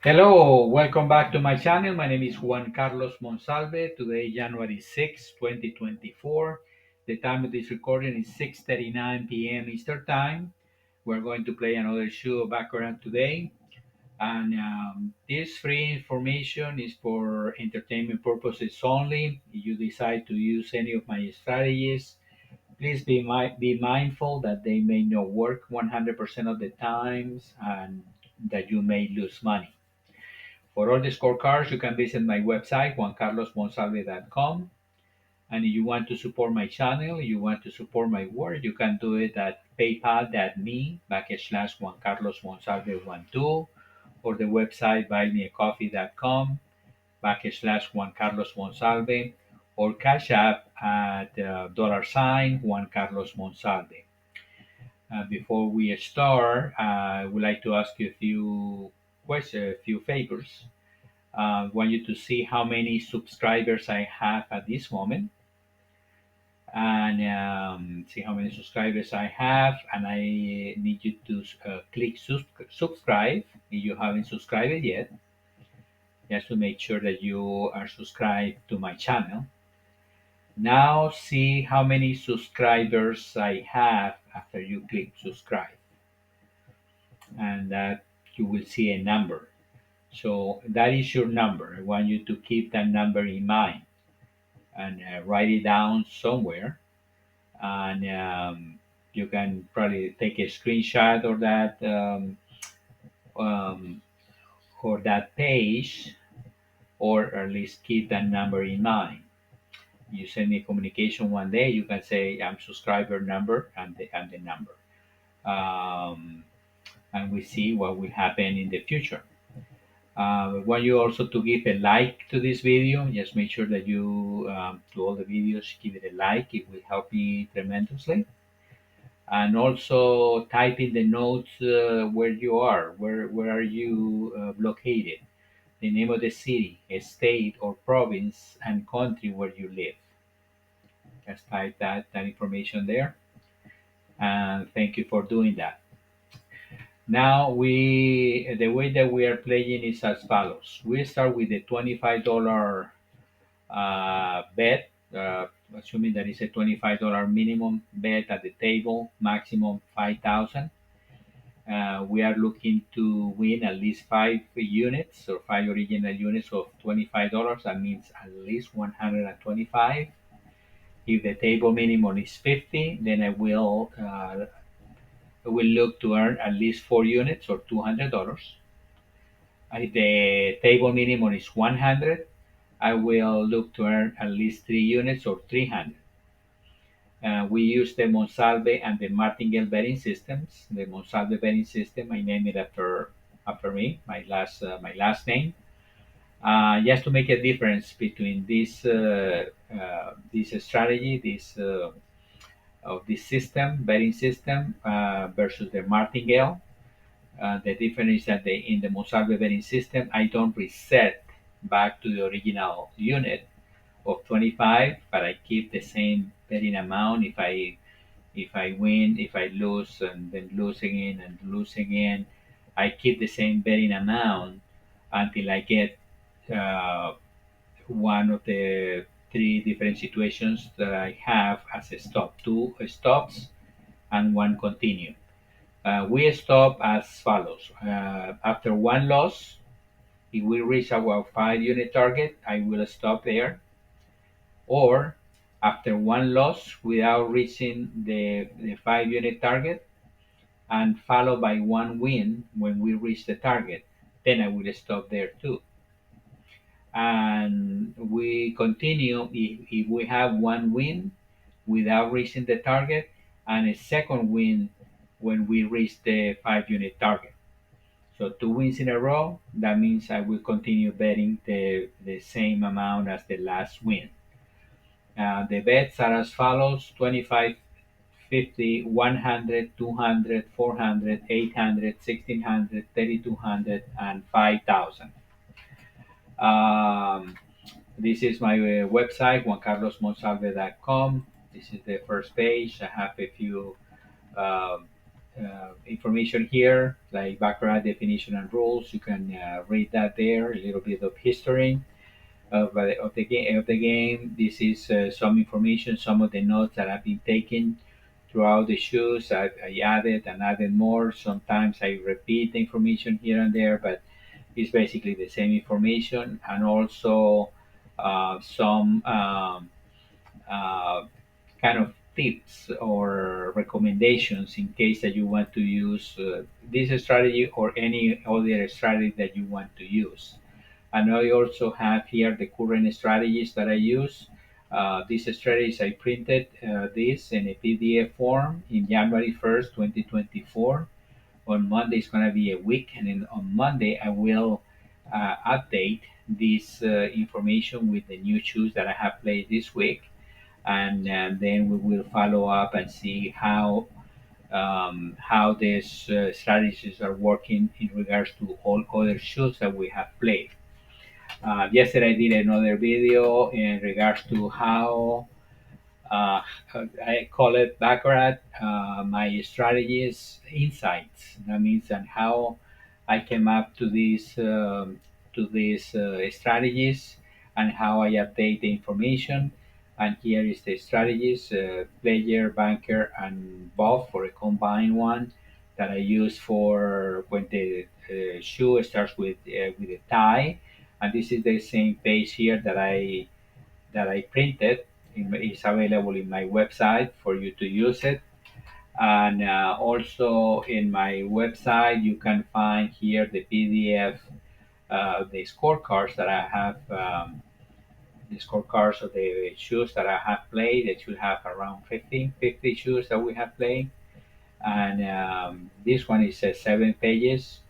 Hello, welcome back to my channel. My name is Juan Carlos Monsalve. Today, January 6, 2024. The time of this recording is 6:39 p.m. Eastern Time. We're going to play another show of Baccarat today. And this free information is for entertainment purposes only. If you decide to use any of my strategies, please be mindful that they may not work 100% of the times and that you may lose money. For all the scorecards, you can visit my website, juancarlosmonsalve.com. And if you want to support my channel, you want to support my work, you can do it at paypal.me Juan Carlos Monsalve 12 or the website buymeacoffee.com Juan Carlos Monsalve or Cash App at $Juan Carlos Monsalve. Before we start, I would like to ask you a few questions, a few favors. Want you to see how many subscribers I have at this moment and see how many subscribers I have. And I need you to click subscribe if you haven't subscribed yet, just to make sure that you are subscribed to my channel. Now see how many subscribers I have after you click subscribe, and that you will see a number. So that is your number. I want you to keep that number in mind and write it down somewhere. And you can probably take a screenshot um, or that page, or at least keep that number in mind. You send me a communication one day, you can say I'm subscriber number and the number. Um, and we see what will happen in the future. I want you also to give a like to this video. Just make sure that you, to all the videos, give it a like. It will help me tremendously. And also type in the notes where you are, where are you located, the name of the city, a state or province, and country where you live. Just type that information there. And thank you for doing that. Now the way that we are playing is as follows. We start with the $25 bet, assuming that it's a $25 minimum bet at the table, maximum 5,000. We are looking to win at least 5 units or 5 original units of $25. That means at least 125. If the table minimum is 50, then I will look to earn at least 4 units or $200. If the table minimum is 100, I will look to earn at least 3 units or 300. We use the Monsalve and the Martingale betting systems. The Monsalve betting system, I named it after me, my last name, just to make a difference between this strategy, this betting system, versus the Martingale. The difference is that in the Monsalve betting system, I don't reset back to the original unit of 25, but I keep the same betting amount. If I win, if I lose, and then lose again and lose again, I keep the same betting amount until I get uh, one of the three different situations that I have as a stop: two stops and one continue. We stop as follows. After one loss, if we reach our 5 unit target, I will stop there. Or after one loss without reaching the 5 unit target, and followed by one win when we reach the target, then I will stop there too. And we continue if we have one win without reaching the target and a second win when we reach the 5 unit target. So 2 wins in a row, that means I will continue betting the same amount as the last win. The bets are as follows: 25, 50, 100, 200, 400, 800, 1600, 3200, and 5,000. Um, this is my website, juancarlosmonsalve.com. This is the first page. I have a few um information here, like Baccarat definition and rules. You can read that there. A little bit of history of the game. This is some information, some of the notes that have been taken throughout the shoes. I added and added more. Sometimes I repeat the information here and there, but it's basically the same information. And also some uh, kind of tips or recommendations in case that you want to use this strategy or any other strategy that you want to use. And I also have here the current strategies that I use. These strategies I printed this in a PDF form in January 1st, 2024. On Monday is going to be a week, and then on Monday I will update this information with the new shoes that I have played this week, and then we will follow up and see how these strategies are working in regards to all other shoes that we have played. Yesterday I did another video in regards to how uh, I call it Baccarat, my strategies insights. That means and how I came up to these strategies and how I update the information. And here is the strategies: player, banker, and both for a combined one that I use for when the shoe starts with a tie. And this is the same page here that I printed. It's available in my website for you to use it. And also in my website, you can find here the PDF, the scorecards that I have, the scorecards of the shoes that I have played. That should have around 50 shoes that we have played. And this one is 7 pages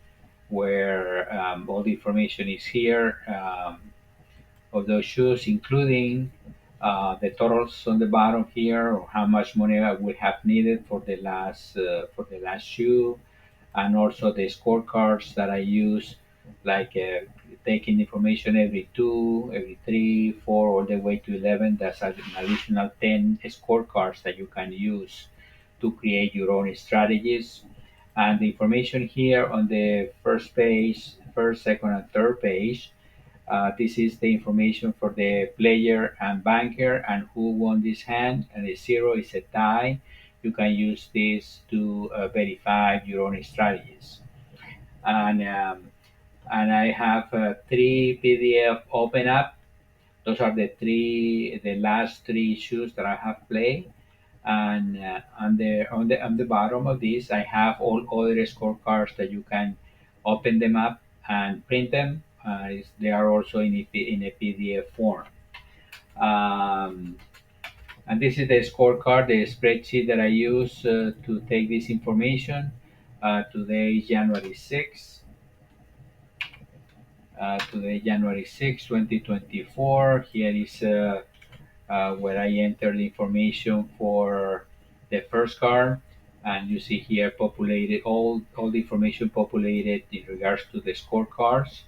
where all the information is here. Of those shoes, including the totals on the bottom here, or how much money I would have needed for the last shoe, and also the scorecards that I use, like taking information every two, every three, four, all the way to 11. That's an additional 10 scorecards that you can use to create your own strategies. And the information here on the first page, first, second, and third page, this is the information for the player and banker and who won this hand. And the zero is a tie. You can use this to verify your own strategies. And and I have three PDF open up. Those are the last three shoes that I have played. And on the bottom of this, I have all other scorecards that you can open them up and print them. They are also in a PDF form. Um, and this is the scorecard, the spreadsheet that I use to take this information. Today is January 6th. Today, January 6th, 2024. Here is where I enter the information for the first card. And you see here populated all the information populated in regards to the scorecards.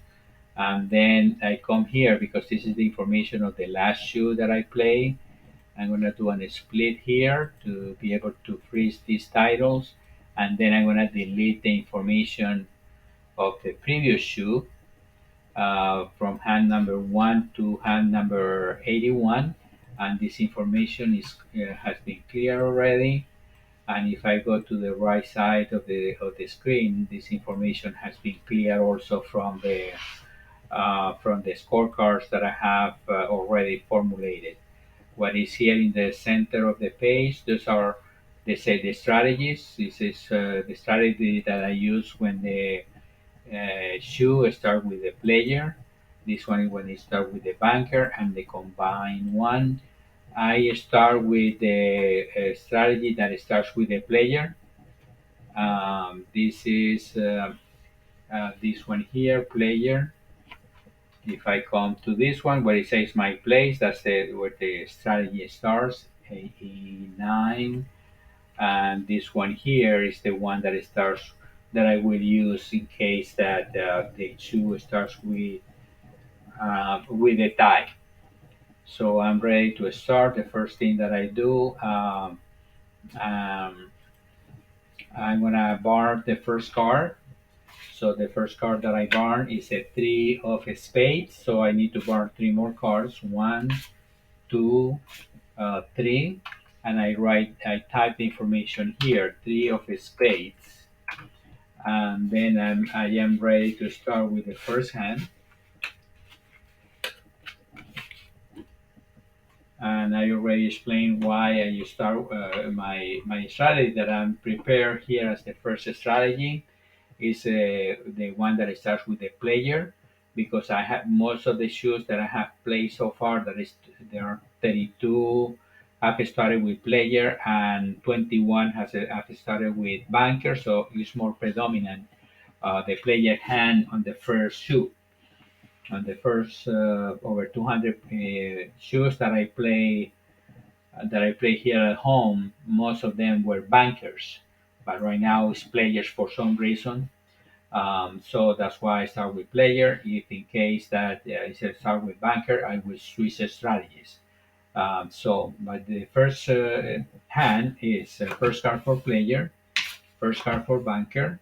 And then I come here because this is the information of the last shoe that I play. I'm going to do a split here to be able to freeze these titles. And then I'm going to delete the information of the previous shoe from hand number 1 to hand number 81. And this information has been clear already. And if I go to the right side of the screen, this information has been clear also from the scorecards that I have already formulated. What is here in the center of the page, those are the strategies. This is the strategy that I use when the shoe start with the player. This one is when it start with the banker, and the combined one. I start with the strategy that starts with the player. This is this one here, player. If I come to this one where it says my place, where the strategy starts, A9. And this one here is the one that starts that I will use in case that the shoe starts with a tie. So I'm ready to start. The first thing that I do, um, I'm gonna bar the first card. So the first card that I barn is a three of spades. So I need to barn three more cards. One, two, three, and I type the information here, three of spades, and then I am ready to start with the first hand. And I already explained why I start my strategy that I'm prepared here as the first strategy is the one that starts with the player because I have most of the shoes that I have played so far. There are 32 have started with player and 21 have started with banker, so it's more predominant the player hand on the first shoe. On the first over 200 shoes that I play here at home, most of them were bankers, but right now it's players for some reason. So that's why I start with player. If in case that I said start with banker, I will switch the strategies. But the first hand is first card for player, first card for banker,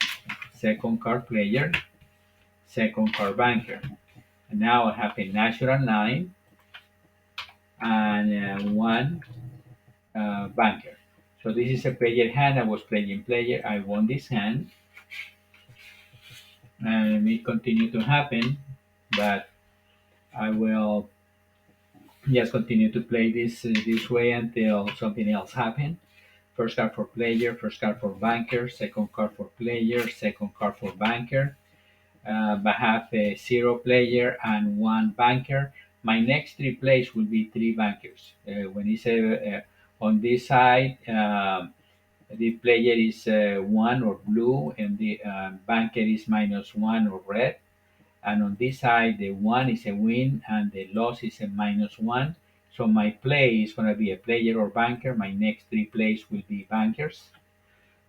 second card player, second card banker. And now I have a natural nine and one banker. So this is a player hand. I was playing player. I won this hand, and it continue to happen, but I will just continue to play this way until something else happens. First card for player, first card for banker, second card for player, second card for banker. I have a zero player and one banker. My next three plays will be three bankers. When it's on this side, the player is one or blue, and the banker is minus one or red. And on this side, the one is a win and the loss is a minus one. So my play is going to be a player or banker. My next three plays will be bankers.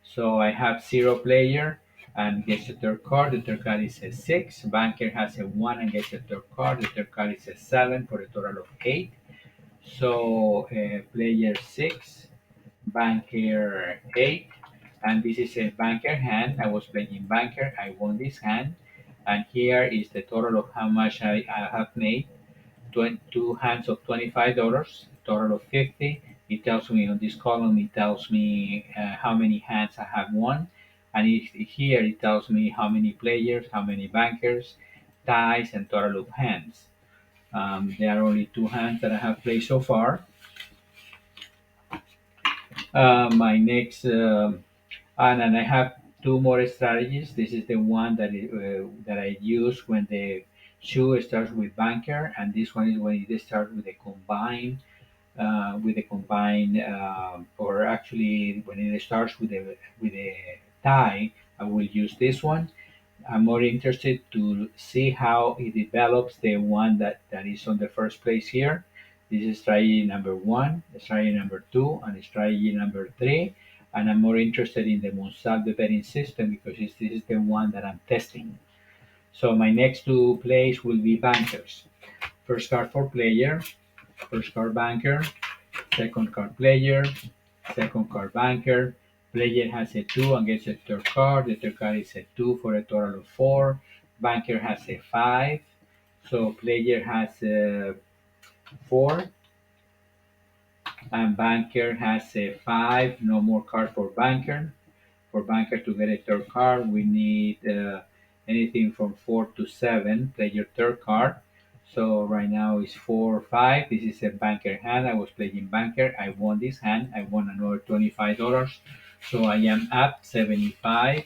So I have zero player and gets the third card. The third card is a six. Banker has a one and gets the third card. The third card is a seven for a total of eight. So player six, banker eight, and this is a banker hand. I was playing banker. I won this hand, and here is the total of how much I have made. Two hands of $25, total of 50. It tells me on this column. It tells me how many hands I have won, and here it tells me how many players, how many bankers, ties, and total of hands. There are only two hands that I have played so far. My next and I have two more strategies. This is the one that I use when the shoe starts with banker, and this one is when it starts with a combined, or actually when it starts with a tie. I will use this one. I'm more interested to see how it develops the one that is on the first place here. This is strategy number one, strategy number two, and strategy number three. And I'm more interested in the Monsalve Betting System because this is the one that I'm testing. So my next two plays will be bankers. First card for player, first card banker, second card player, second card banker. Player has a 2 and gets a third card. The third card is a 2 for a total of 4. Banker has a 5. So player has a 4 and banker has a 5. No more card for banker. For banker to get a third card, we need anything from 4 to 7. Play your third card. So right now it's 4 or 5. This is a banker hand. I was playing banker. I won this hand. I won another $25. So I am up 75.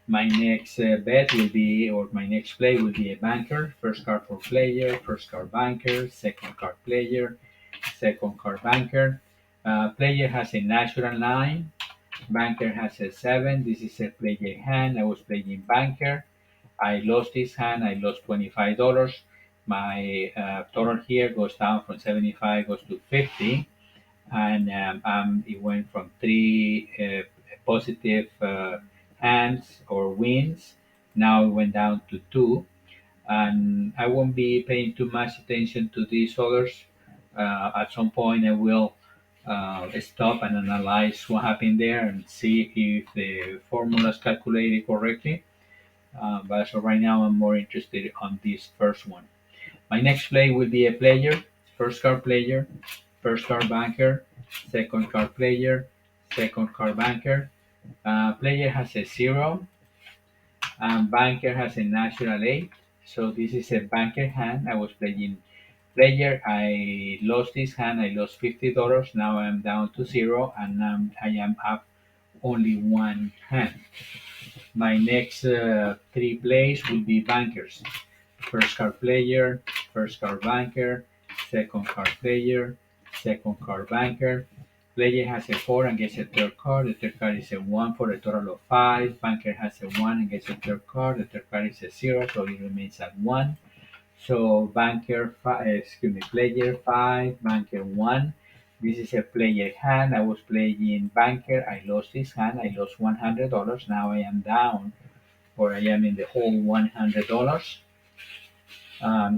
My next bet will be, or my next play will be a banker. First card for player, first card banker, second card player, second card banker. Player has a natural 9. Banker has a 7. This is a player hand. I was playing banker. I lost this hand. I lost $25. My total here goes down from 75 goes to 50, and it went from three positive hands or wins. Now it went down to two, and I won't be paying too much attention to these others. At some point, I will stop and analyze what happened there and see if the formula is calculated correctly. But so right now, I'm more interested on this first one. My next play will be a player, first card player, first card banker, second card player, second card banker. Player has a zero, and banker has a natural eight. So this is a banker hand. I was playing player. I lost this hand. I lost $50. Now I'm down to zero, and I am up only one hand. My next three plays will be bankers. First card player, first card banker, second card player, second card banker. Player has a 4 and gets a third card. The third card is a 1 for a total of 5. Banker has a 1 and gets a third card. The third card is a 0, so it remains at 1. So player 5, banker 1. This is a player hand. I was playing banker. I lost this hand. I lost $100. Now I am down, or I am in the hole $100.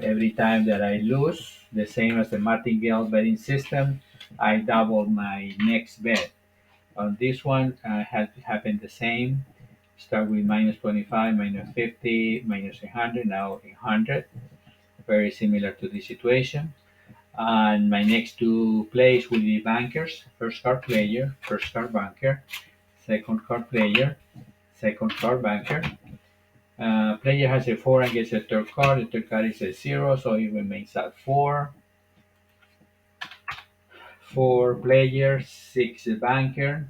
Every time that I lose, the same as the Martingale betting system, I double my next bet. On this one, has happened the same. Start with minus 25, minus 50, minus 100, now 100. Very similar to this situation. And my next two plays will be bankers. First card player, first card banker, second card player, second card banker. Player has a 4 and gets a third card. The third card is a 0, so it remains at 4. 4 players, 6 banker,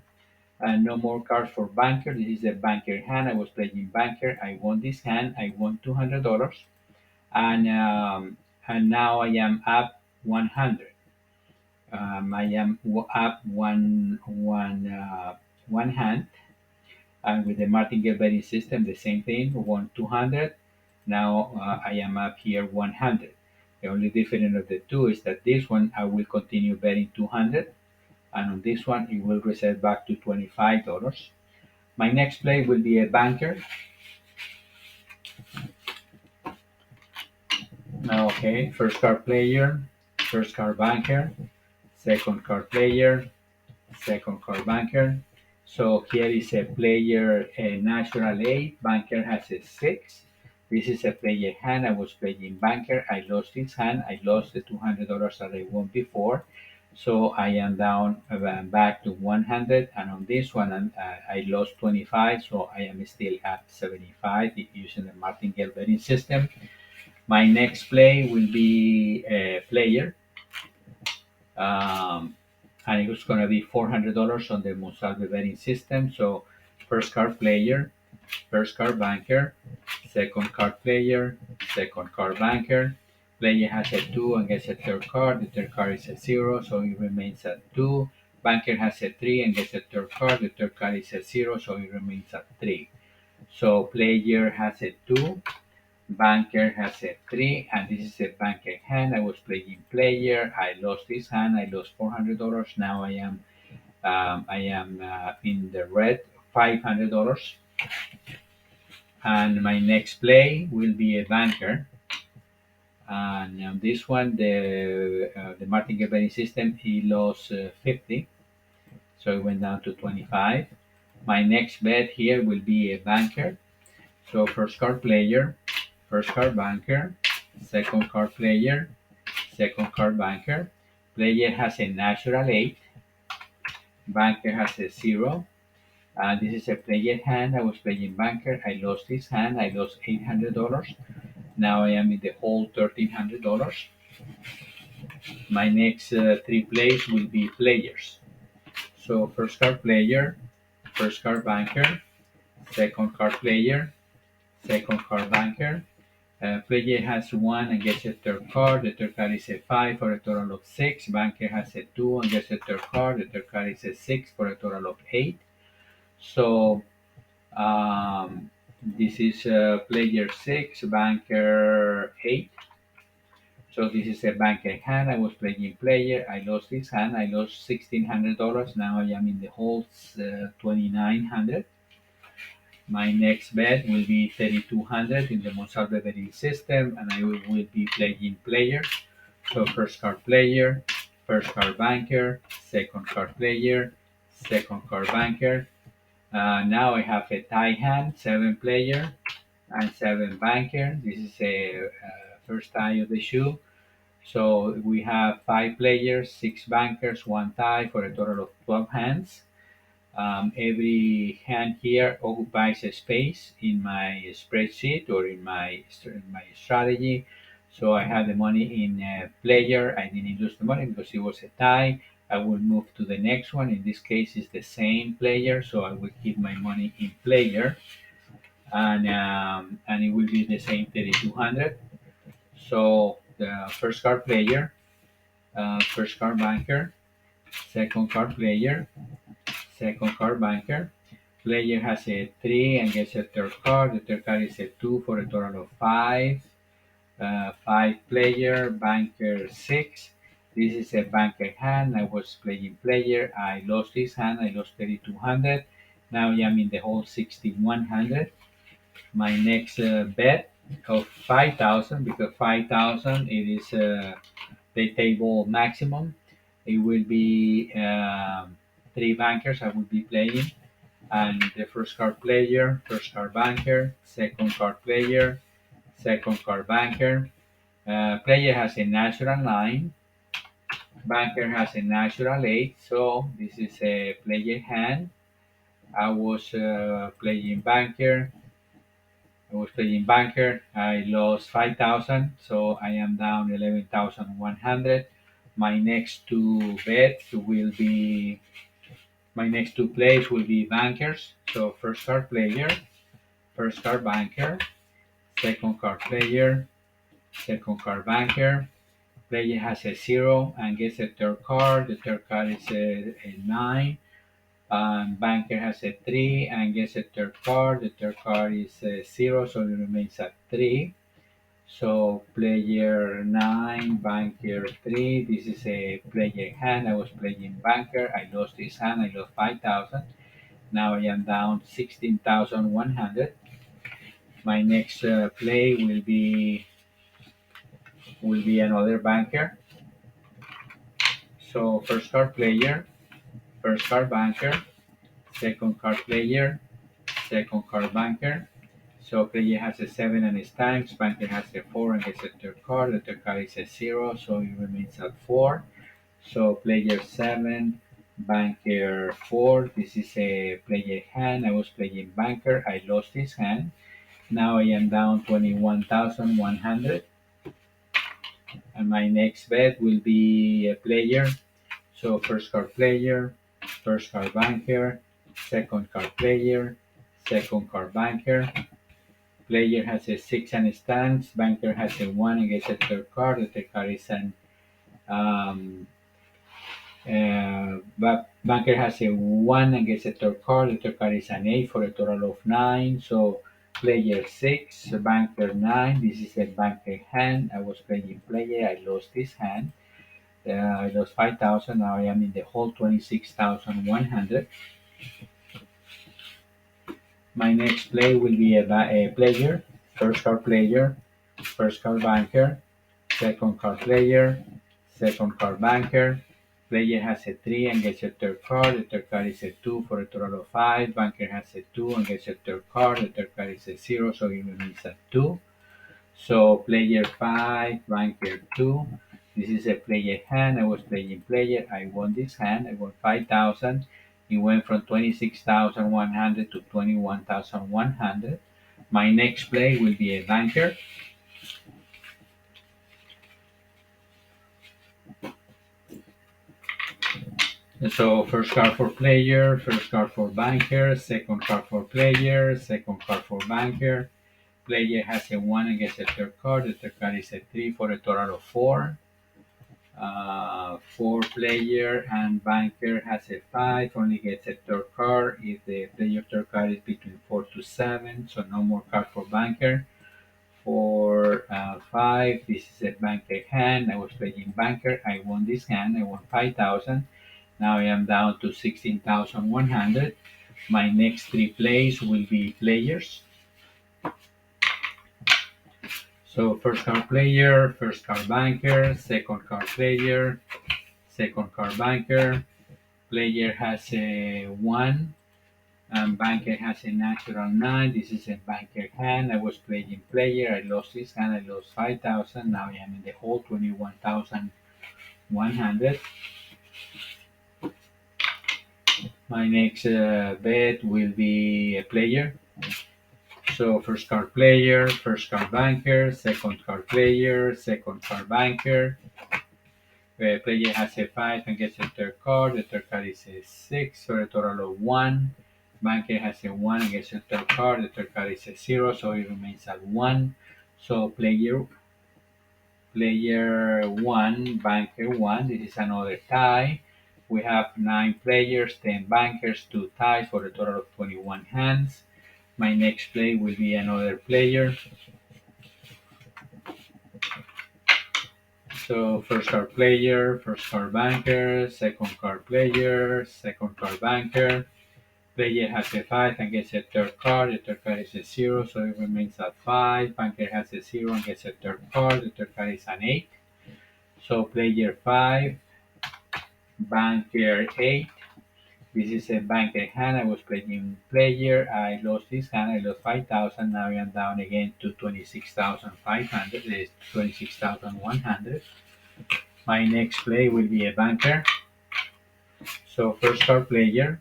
and no more cards for banker. This is a banker hand. I was playing banker. I won this hand. I won $200, and now I am up 100. I am up one hand, and with the Martingale betting system, the same thing. Won 200. Now I am up here 100. The only difference of the two is that this one I will continue betting 200, and on this one it will reset back to $25. My next play will be a banker. Okay, first card player, first card banker, second card player, second card banker. So here is a player, a natural 8, banker has a 6. This is a player hand. I was playing banker. I lost this hand. I lost the $200 that I won before. So I am down back to 100. And on this one, I lost 25. So I am still at 75 using the Martingale betting system. My next play will be a player. And it was going to be $400 on the Monsalve betting system. So first card player, first card banker, second card player, second card banker. Player has a 2 and gets a third card. The third card is a 0, so it remains at 2. Banker has a 3 and gets a third card. The third card is a 0, so it remains at 3. So player has a 2, banker has a 3, and this is a banker hand. I was playing player. I lost this hand. I lost $400. Now I am in the red, $500. And my next play will be a banker. And on this one, the Martingale betting system, he lost 50, so it went down to 25. My next bet here will be a banker. So first card player, first card banker, second card player, second card banker. Player has a natural 8, banker has a 0. This is a player hand. I was playing banker. I lost this hand. I lost $800. Now I am in the hole $1,300. My next three plays will be players. So first card player, first card banker, second card player, second card banker. Player has 1 and gets a third card. The third card is a 5 for a total of 6. Banker has a 2 and gets a third card. The third card is a 6 for a total of 8. So this is player 6, banker 8. So this is a banker hand. I was playing player. I lost this hand. I lost $1,600. Now I am in the hole 2,900. My next bet will be 3,200 in the Monsalve betting system, and I will be playing player. So first card player, first card banker, second card player, second card banker. Now I have a tie hand, 7 player and 7 banker. This is a first tie of the shoe. So we have 5 players, 6 bankers, 1 tie for a total of 12 hands. Every hand here occupies a space in my spreadsheet or in my strategy. So I had the money in player. I didn't lose the money because it was a tie. I will move to the next one. In this case, it's the same player, so I will keep my money in player, and it will be the same 3,200. So the first card player, first card banker, second card player, second card banker. Player has a 3 and gets a third card. The third card is a 2 for a total of 5. 5 player, banker 6. This is a banker hand. I was playing player. I lost this hand. I lost 3,200. Now I am in the hole 6,100. My next bet of 5,000, because 5,000 it is the table maximum. It will be 3 bankers I will be playing, and the first card player, first card banker, second card player, second card banker. Player has a natural 9, banker has a natural 8, so this is a player hand. I was playing banker. I was playing banker. I lost 5,000, so I am down 11,100. My next two bets will be my next two plays will be bankers. So first card player, first card banker, second card player, second card banker. Player has a 0 and gets a third card. The third card is a 9. Banker has a 3 and gets a third card. The third card is a 0, so it remains at 3. So player 9, banker 3. This is a player hand. I was playing banker. I lost this hand. I lost 5,000. Now I am down 16,100. My next play will be another banker. So first card player, first card banker, second card player, second card banker. So player has a 7 and it times, banker has a 4 and gets a third card. The third card is a 0, so it remains at 4. So player 7, banker 4. This is a player hand. I was playing banker. I lost this hand. Now I am down 21,100. And my next bet will be a player. So first card player, first card banker, second card player, second card banker. Player has a 6 and stands. Banker has a 1 and gets a third card. The third card is an but banker has a 1 and gets a third card. The third card is an 8 for a total of 9. So player 6, banker 9. This is a banker hand. I was playing player. I lost this hand. I lost 5,000. Now I am in the hole 26,100. My next play will be a player, first card player, first card banker, second card player, second card banker. Player has a 3 and gets a third card. The third card is a 2 for a total of 5. Banker has a 2 and gets a third card. The third card is a 0, so it remains at 2. So player 5, banker 2. This is a player hand. I was playing player. I won this hand. I won 5,000. It went from 26,100 to 21,100. My next play will be a banker. So first card for player, first card for banker, second card for player, second card for banker. Player has a 1 and gets a third card. The third card is a 3 for a total of 4. 4 player and banker has a 5, only gets a third card if the player third card is between 4 to 7, so no more card for banker. For 5, this is a banker hand. I was playing banker. I won this hand. I won 5,000. Now I am down to 16,100. My next 3 plays will be players. So first card player, first card banker, second card player, second card banker. Player has a 1, and banker has a natural 9. This is a banker hand. I was playing player. I lost this hand. I lost 5,000. Now I am in the hole, 21,100. My next bet will be a player. So first card player, first card banker, second card player, second card banker. Player has a 5 and gets a third card. The third card is a 6 for a total of 1. Banker has a 1 and gets a third card. The third card is a 0, so it remains at 1. So player 1, banker 1. This is another tie. We have 9 players, 10 bankers, 2 ties for a total of 21 hands. My next play will be another player. So first card player, first card banker, second card player, second card banker. Player has a 5 and gets a third card. The third card is a 0, so it remains at 5. Banker has a 0 and gets a third card. The third card is an 8. So player 5, banker 8. This is a banker hand. I was playing player. I lost this hand. I lost 5,000. Now I am down again to 26,500. 26,100. My next play will be a banker. So first card player,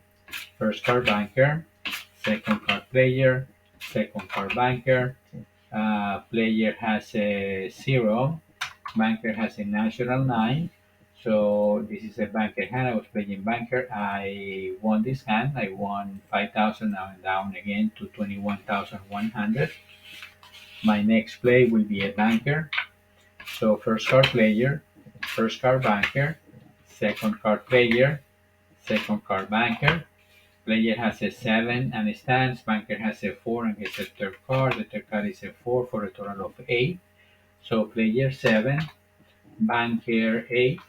first card banker, second card player, second card banker. Player has a 0. Banker has a natural 9. So this is a banker hand. I was playing banker. I won this hand. I won 5,000. Now I'm down again to 21,100. My next play will be a banker. So first card player, first card banker, second card player, second card banker. Player has a 7 and stands. Banker has a 4 and gets a third card. The third card is a 4 for a total of 8. So player 7, banker 8.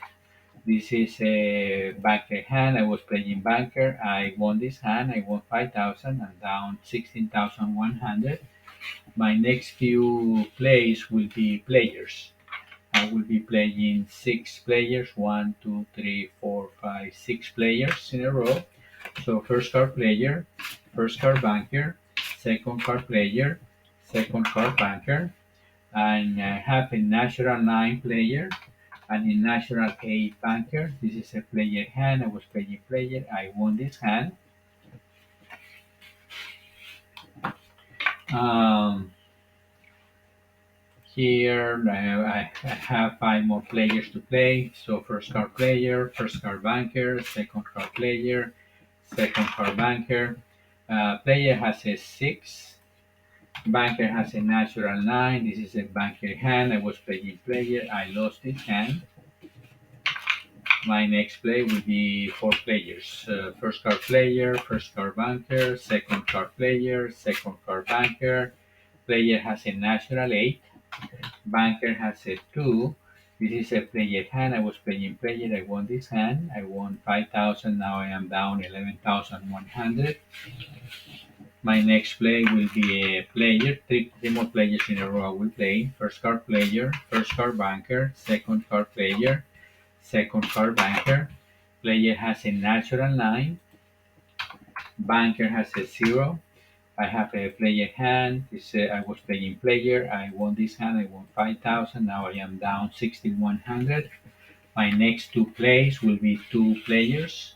This is a banker hand. I was playing banker. I won this hand. I won 5,000 and down 16,100. My next few plays will be players. I will be playing 6 players, 1, 2, 3, 4, 5, 6 players in a row. So first card player, first card banker, second card player, second card banker, and I have a natural 9 player and a natural 8 banker. This is a player hand. I was playing player. I won this hand. Um, Here I have 5 more players to play. So first card player, first card banker, second card player, second card banker. Player has a 6. Banker has a natural 9. This is a banker hand. I was playing player. I lost this hand. My next play will be 4 players. First card player, first card banker, second card player, second card banker. Player has a natural 8. Banker has a 2. This is a player hand. I was playing player. I won this hand. I won 5,000. Now I am down 11,100. My next play will be a player. Three more players in a row I will play. First card player, first card banker, second card player, second card banker. Player has a natural 9. Banker has a 0. I have a player hand. I was playing player. I won this hand. I won 5,000. Now I am down 6,100. My next 2 plays will be 2 players.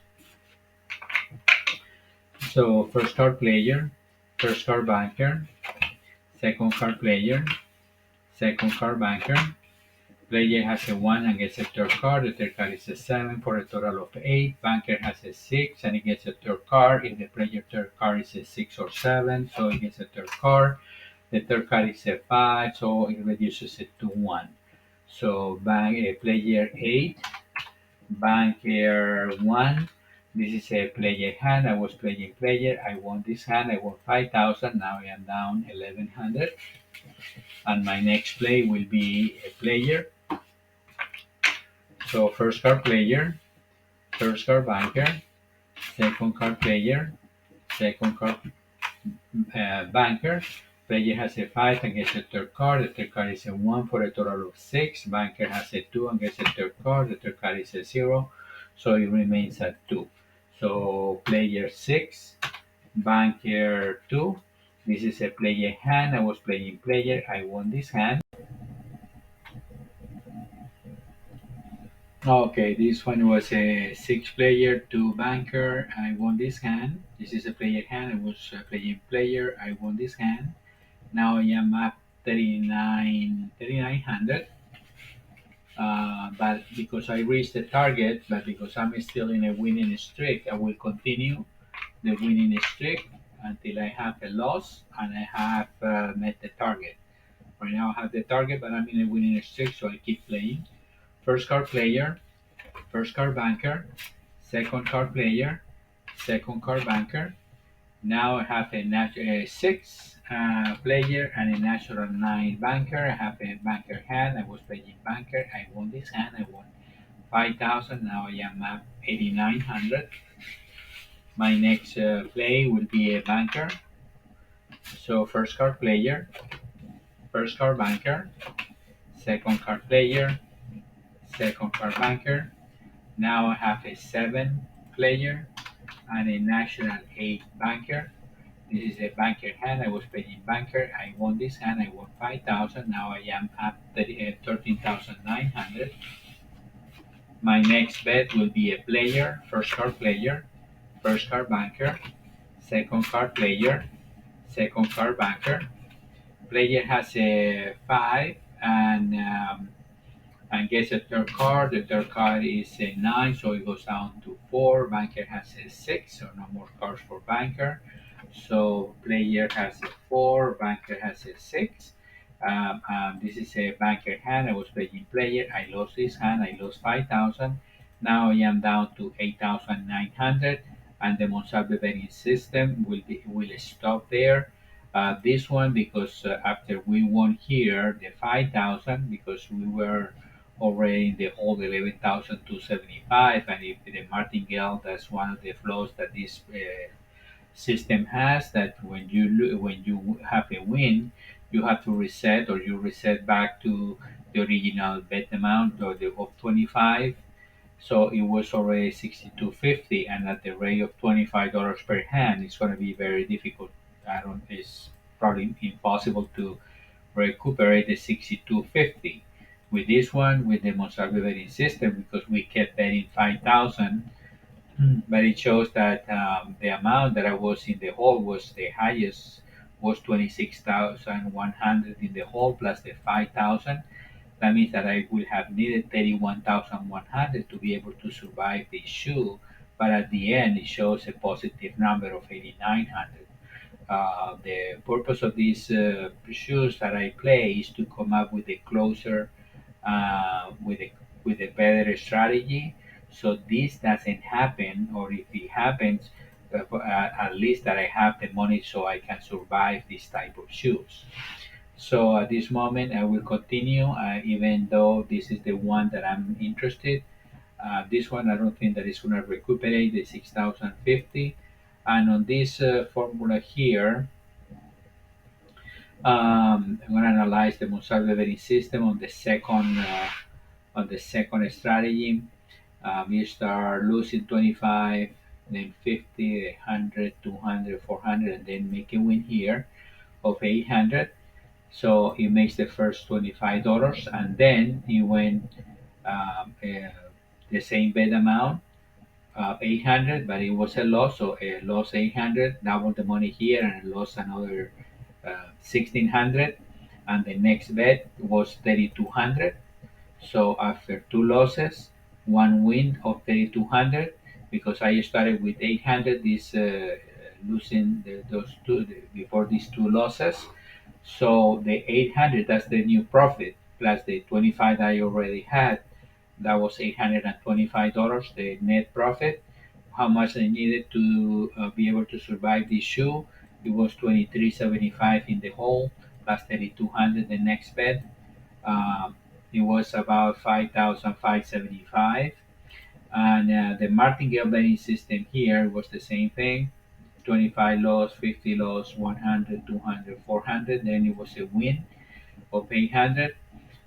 So first card player, first card banker, second card player, second card banker. Player has a 1 and gets a third card. The third card is a 7 for a total of 8. Banker has a 6 and he gets a third card. If the player third card is a 6 or 7, so he gets a third card. The third card is a 5, so it reduces it to 1. So player 8, banker 1. This is a player hand. I was playing player. I won this hand. I won 5,000. Now I am down 1,100. And my next play will be a player. So first card player, first card banker, second card player, second card banker. Player has a 5 and gets a third card. The third card is a 1 for a total of 6. Banker has a 2 and gets a third card. The third card is a 0. So it remains at 2. So player 6, banker 2. This is a player hand. I was playing player. I won this hand. Okay, this one was a 6 player, 2 banker. I won this hand. This is a player hand. I was playing player. I won this hand. Now I am at 3900. But because I reached the target, but because I'm still in a winning streak, I will continue the winning streak until I have a loss and I have met the target. Right now I have the target, but I'm in a winning streak, so I keep playing. First card player, first card banker, second card player, second card banker. Now I have a 6 player and a natural 9 banker. I have a banker hand. I was playing banker. I won this hand. I won 5,000. Now I am at 8,900. My next play will be a banker. So first card player, first card banker, second card player, second card banker. Now I have a 7 player and a national 8 banker. This is a banker hand. I was playing banker. I won this hand. I won 5,000. Now I am at 13,900. My next bet will be a player, first card player, first card banker, second card player, second card banker. Player has a 5 and gets a third card. The third card is a 9, so it goes down to 4. Banker has a 6, so no more cards for banker. So player has a 4, banker has a 6. This is a banker hand. I was playing player. I lost this hand. I lost 5,000. Now I am down to 8,900, and the Monsalve Betting System will stop there. This one because after we won here the 5,000 because we were already in the whole 11,275, and if the martingale, that's one of the flaws that this system has, that when you have a win you have to reset, or you reset back to the original bet amount or the of 25. So it was already 62.50, and at the rate of $25 per hand it's going to be very difficult. I don't It's probably impossible to recuperate the 62.50 with this one, with the Monsalve betting system, because we kept betting 5,000. But it shows that the amount that I was in the hole was the highest, was 26,100 in the hole plus the 5,000. That means that I would have needed 31,100 to be able to survive the issue, but at the end it shows a positive number of 8,900. The purpose of these shoes that I play is to come up with a closer, with a better strategy. So this doesn't happen, or if it happens, at least that I have the money so I can survive this type of shoes. So at this moment, I will continue, even though this is the one that I'm interested. This one, I don't think that it's going to recuperate the 6,050. And on this formula here, I'm going to analyze the Monsalve betting system on the second strategy. You start losing 25, then 50, 100, 200, 400, and then make a win here of 800. So he makes the first $25, and then he went the same bet amount, 800, but it was a loss, so it lost 800, double the money here, and lost another 1600, and the next bet was 3200. So after two losses, one win of 3200, because I started with 800, this losing those two before these two losses. So the 800, that's the new profit, plus the 25 that I already had. That was $825, the net profit. How much I needed to be able to survive this shoe? It was 23.75 in the hole, plus 3,200 the next bet. Um, it was about 5,575. And the Martingale betting system here was the same thing. 25 loss, 50 loss, 100, 200, 400. Then it was a win of 800.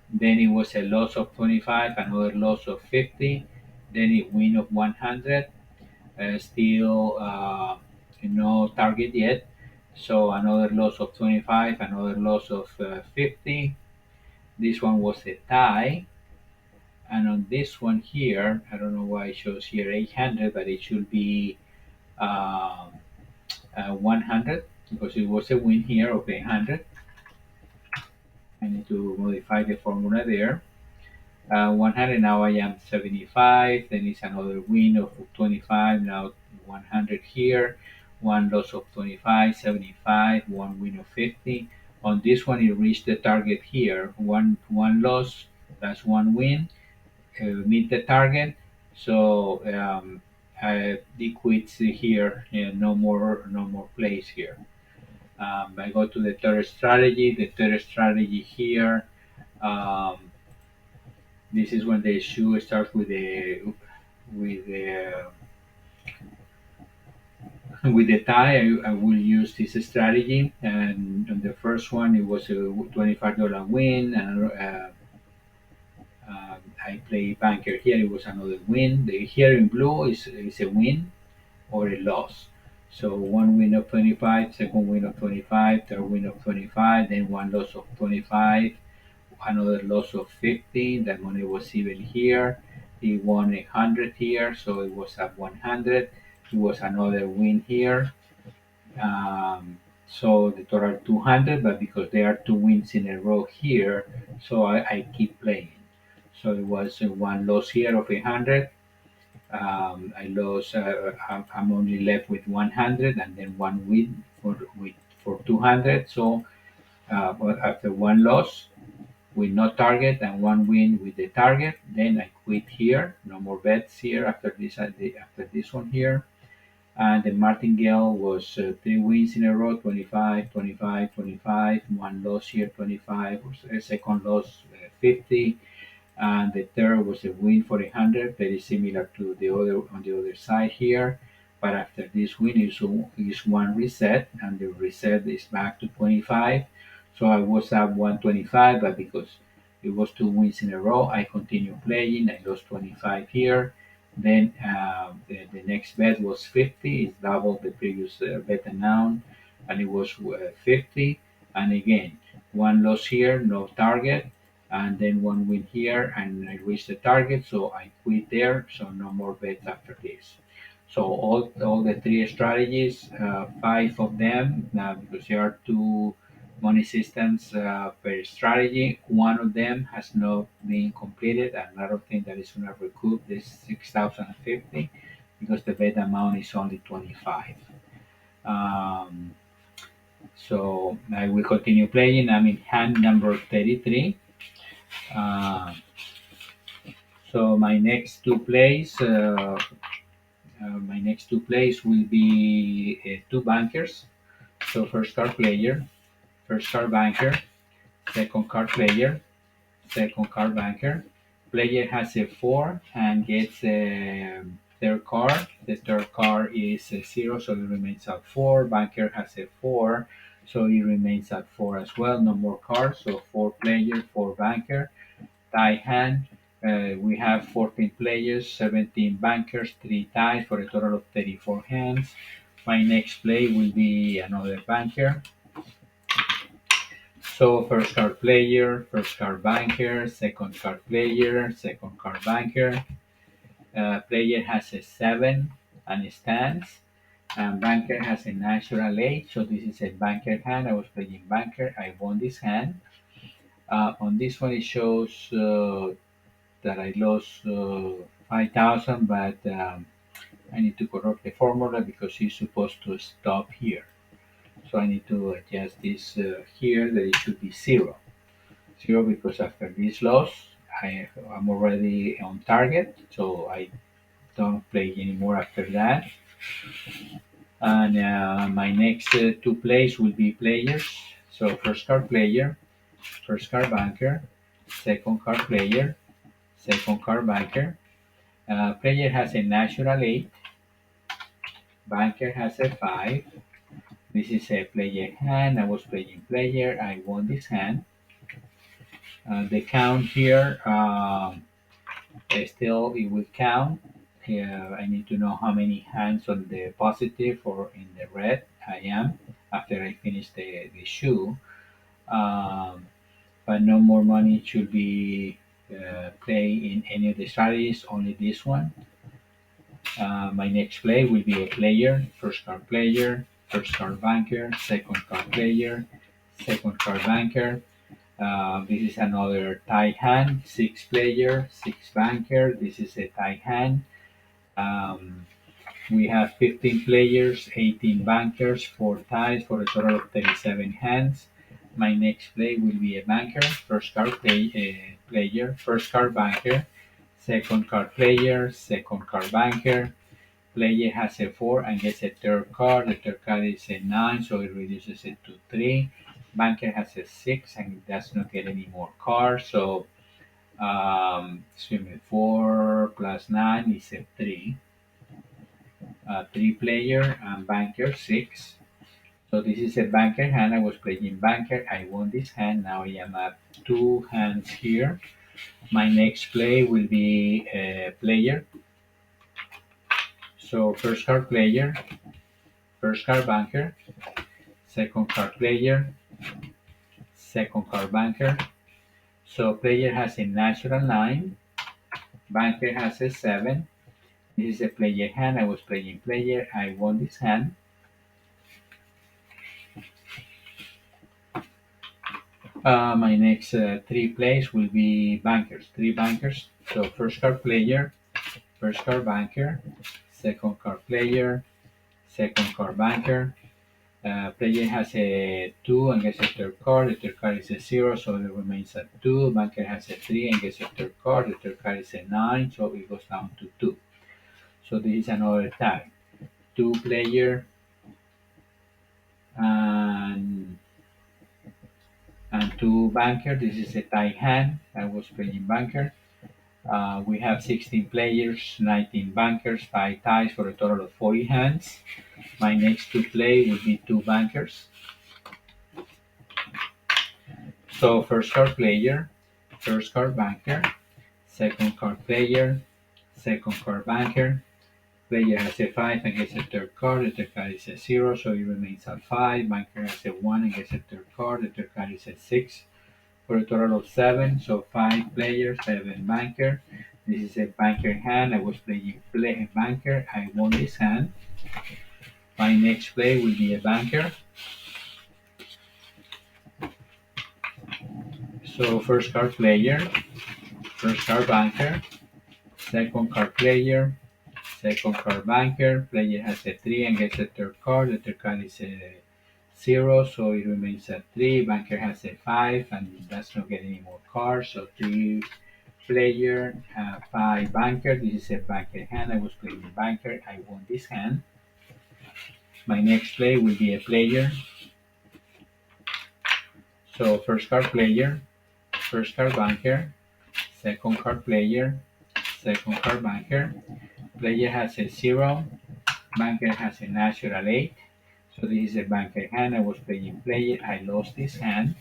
Then it was a loss of 25, another loss of 50. then it win of 100, still no target yet. So another loss of 25, another loss of 50. This one was a tie. And on this one here, I don't know why it shows here 800, but it should be um, 100 because it was a win here of 800. I need to modify the formula there. 100, now I am 75, then it's another win of 25, now 100 here, one loss of 25, 75, one win of 50. On this one, it reached the target here, one loss, that's one win, meet the target. So it quits here, no more plays here. I go to the third strategy. The third strategy here. Um, this is when the shoe starts with the with the tie. I will use this strategy, and on the first one it was a $25 win, and I play banker here. It was another win. The here in blue is a win or a loss. So one win of 25, second win of 25, third win of 25, then one loss of 25, another loss of 50. That money was even here. He won 100 here, so it was at 100. It was another win here. So the total 200, but because there are two wins in a row here, so I keep playing. So it was one loss here of 100. I lost. I'm only left with 100, and then one win for 200. So but after one loss, with no target and one win with the target. Then I quit here. No more bets here after this one here. And the Martingale was three wins in a row: 25, 25, 25. One loss here, 25. A second loss, 50. And the third was a win for 100, very similar to the other on the other side here. But after this win is one reset, and the reset is back to 25. So I was up 125, but because it was two wins in a row, I continued playing. I lost 25 here. Then the next bet was 50. It's double the previous bet amount, and it was 50. And again, one loss here, no target, and then one win here, and I reached the target, so I quit there. So no more bets after this. So all the three strategies, five of them, because there are two money systems per strategy. One of them has not been completed, and I don't think that is going to recoup this 6,050 because the bet amount is only 25. Um, so I will continue playing. I'm in hand number 33. Uh, so my next two plays will be two bankers. So first card banker, second card player, second card banker. Player has a four and gets a third card. The third card is a zero, so it remains at four. Banker has a four, so it remains at four as well. No more cards, so four player, four banker. Tie hand. We have 14 players, 17 bankers, 3 ties for a total of 34 hands. My next play will be another banker. So first card player, first card banker, second card player, second card banker. Player has a 7 and stands. And banker has a natural 8. So this is a banker hand. I was playing banker. I won this hand. On this one, it shows that I lost 5,000, but I need to correct the formula because it's supposed to stop here. So I need to adjust this here that it should be zero. Zero because after this loss, I'm already on target, so I don't play anymore after that. And my next two plays will be players. So first card player, first card banker, second card player, second card banker. Player has a natural 8, banker has a 5. This is a player hand. I was playing player. I won this hand. The count here Still, it will count. I need to know how many hands on the positive or in the red I am after I finish the shoe. Um, but no more money should be play in any of the strategies, only this one. My next play will be a player, first card player, first card banker, second card player, second card banker. This is another tie hand, six player, six banker. This is a tie hand. Um, we have 15 players, 18 bankers, 4 ties for a total of 37 hands. My next play will be a banker, first card player, first card banker, second card player, second card banker. Player has a 4 and gets a third card. The third card is a 9, so it reduces it to 3. Banker has a 6 and does not get any more cards. So, excuse me, 4 plus 9 is a 3. 3 player and banker 6. So this is a banker hand. I was playing banker. I won this hand. Now I am at 2 hands here. My next play will be a player. So first card player, first card banker, second card player, second card banker. So player has a natural 9, banker has a 7. This is a player hand. I was playing player. I won this hand. My next 3 plays will be bankers, 3 bankers. So first card player, first card banker, second card player, second card banker. Player has a 2 and gets a third card. The third card is a 0, so it remains at 2. Banker has a 3 and gets a third card. The third card is a 9, so it goes down to 2. So this is another tie. 2 player and 2 banker. This is a tie hand. I was playing banker. We have 16 players, 19 bankers, 5 ties for a total of 40 hands. My next to play will be 2 bankers. So first card player, first card banker, second card player, second card banker. Player has a 5 and gets a third card. The third card is a 0, so he remains at 5. Banker has a 1 and gets a third card. The third card is a 6 for a total of 7. So 5 players, 7 banker. This is a banker hand. I was playing banker. I won this hand. My next play will be a banker. So first card player, first card banker, second card player, second card banker. Player has a 3 and gets a third card. The third card is a 0, so it remains at 3. Banker has a 5 and does not get any more cards. So 3 player, 5 banker. This is a banker hand. I was playing banker. I won this hand. My next play will be a player. So first card player, first card banker, second card player, second card banker. Player has a 0, banker has a natural 8. So this is a banker hand. I was playing player. I lost this hand.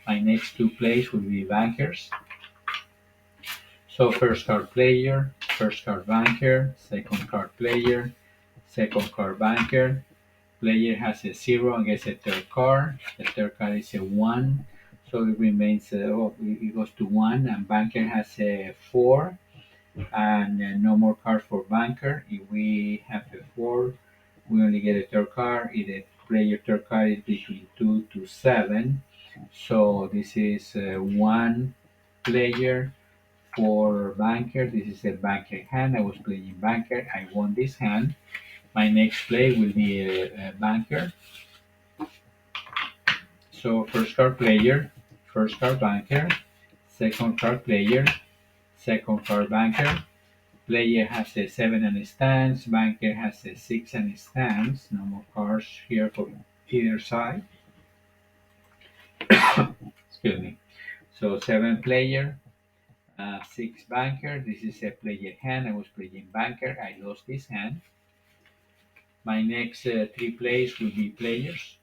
My next 2 plays will be bankers. So first card player, first card banker, second card player, second card banker. Player has a 0 and gets a third card. The third card is a 1. So it remains, it goes to 1. And banker has a 4. And no more cards for banker. If we have a 4, we only get a third card. If the player third card is between 2 to 7. So this is 1 player for banker. This is a banker hand. I was playing banker. I won this hand. My next play will be a banker. So first card player, first card banker, second card player, second card banker. Player has a 7 and a stance, banker has a 6 and a stance. No more cards here for either side. Excuse me. So 7 player, 6 banker. This is a player hand. I was playing banker. I lost this hand. My next 3 plays will be players.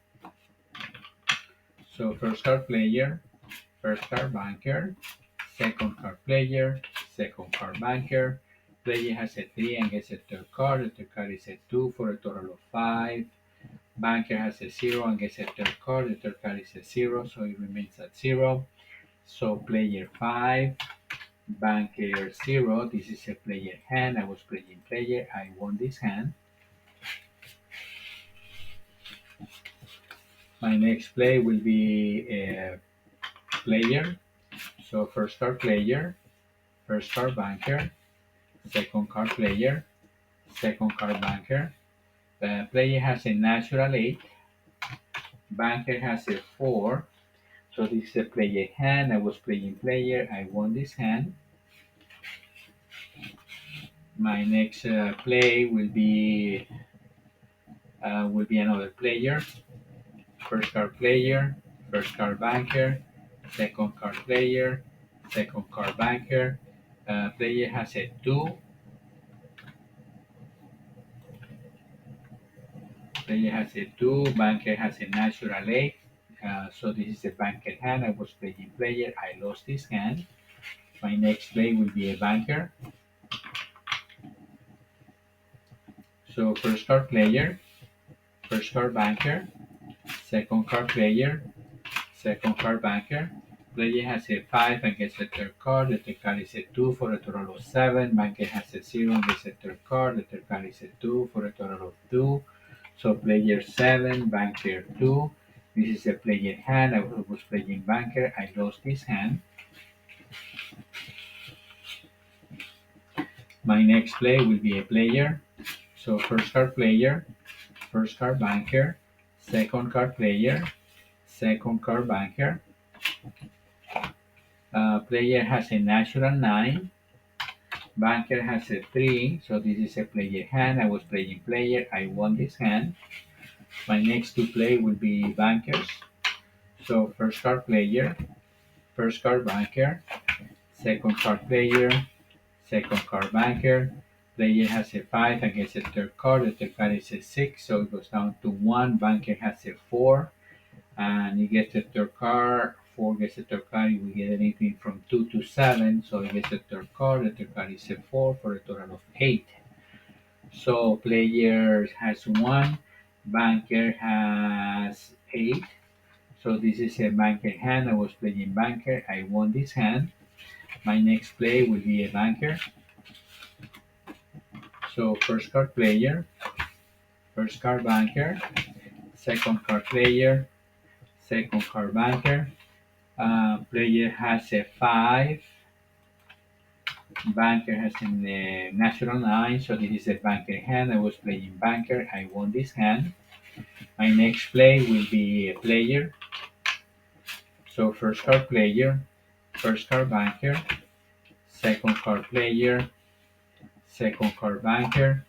So first card player, first card banker, second card player, second card banker. Player has a 3 and gets a third card. The third card is a 2 for a total of 5. Banker has a 0 and gets a third card. The third card is a 0, so it remains at 0. So player 5, banker 0. This is a player hand. I was playing player. I won this hand. My next play will be a player. So first card player, first card banker, second card player, second card banker. The player has a natural 8. Banker has a 4. So this is a player hand. I was playing player. I won this hand. My next play will be another player. First card player, first card banker, second card player, second card banker. Player has a 2. Player has a 2. Banker has a natural 8. So this is a banker hand. I was playing player. I lost this hand. My next play will be a banker. So first card player, first card banker, second card player, second card banker. Player has a 5 and gets a third card. The third card is a 2 for a total of 7. Banker has a 0 and gets a third card. The third card is a 2 for a total of 2. So player 7, banker 2. This is a player hand. I was playing banker. I lost this hand. My next play will be a player. So first card player, first card banker, second card player, second card banker. Player has a natural 9. Banker has a 3. So this is a player hand. I was playing player. I won this hand. My next two play will be bankers. So first card player, first card banker, second card player, second card banker. Player has a 5 and gets a third card. The third card is a 6, so it goes down to 1. Banker has a 4 and he gets a third card. 4 gets a third card. We get anything from 2 to 7, so he gets a third card. The third card is a 4 for a total of 8. So player has 1, banker has 8. So this is a banker hand. I was playing banker. I won this hand. My next play will be a banker. So first card player, first card banker, second card player, second card banker. Player has a 5. Banker has a natural 9. So this is a banker hand. I was playing banker. I won this hand. My next play will be a player. So first card player, first card banker, second card player, second card banker.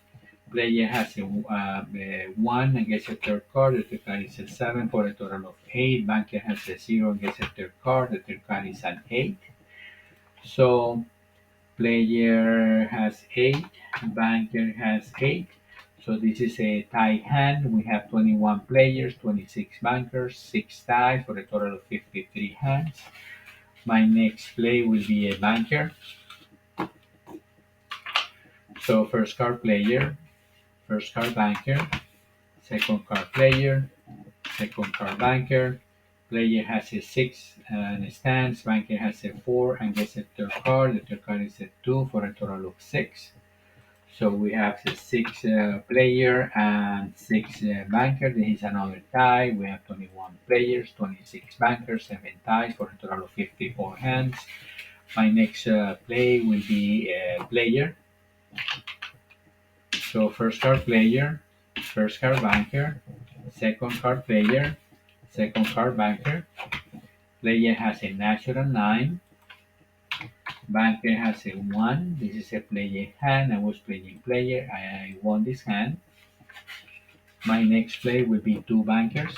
Player has a 1 and gets a third card. The third card is a 7 for a total of 8. Banker has a 0 and gets a third card. The third card is an 8. So player has 8, banker has 8. So this is a tie hand. We have 21 players, 26 bankers, 6 ties for a total of 53 hands. My next play will be a banker. So first card player, first card banker, second card player, second card banker. Player has a 6 and stands. Banker has a 4 and gets a third card. The third card is a 2 for a total of 6. So we have the 6 player and 6 banker. This is another tie. We have 21 players, 26 bankers, 7 ties for a total of 54 hands. My next play will be a player. So first card player, first card banker, second card player, second card banker. Player has a natural 9. Banker has a 1. This is a player hand. I was playing player. I won this hand. My next play will be 2 bankers.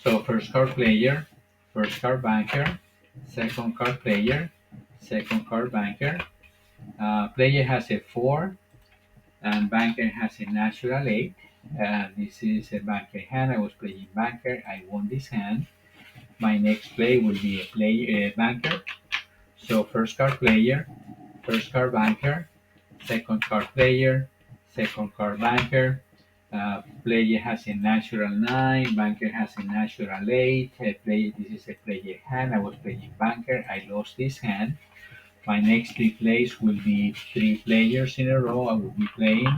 So first card player, first card banker, second card player, second card banker. Player has a 4 and banker has a natural 8. This is a banker hand. I was playing banker. I won this hand. My next play will be a banker. So first card player, first card banker, second card player, second card banker. Player has a natural 9, banker has a natural 8. This is a player hand. I was playing banker. I lost this hand. My next three plays will be three players in a row I will be playing.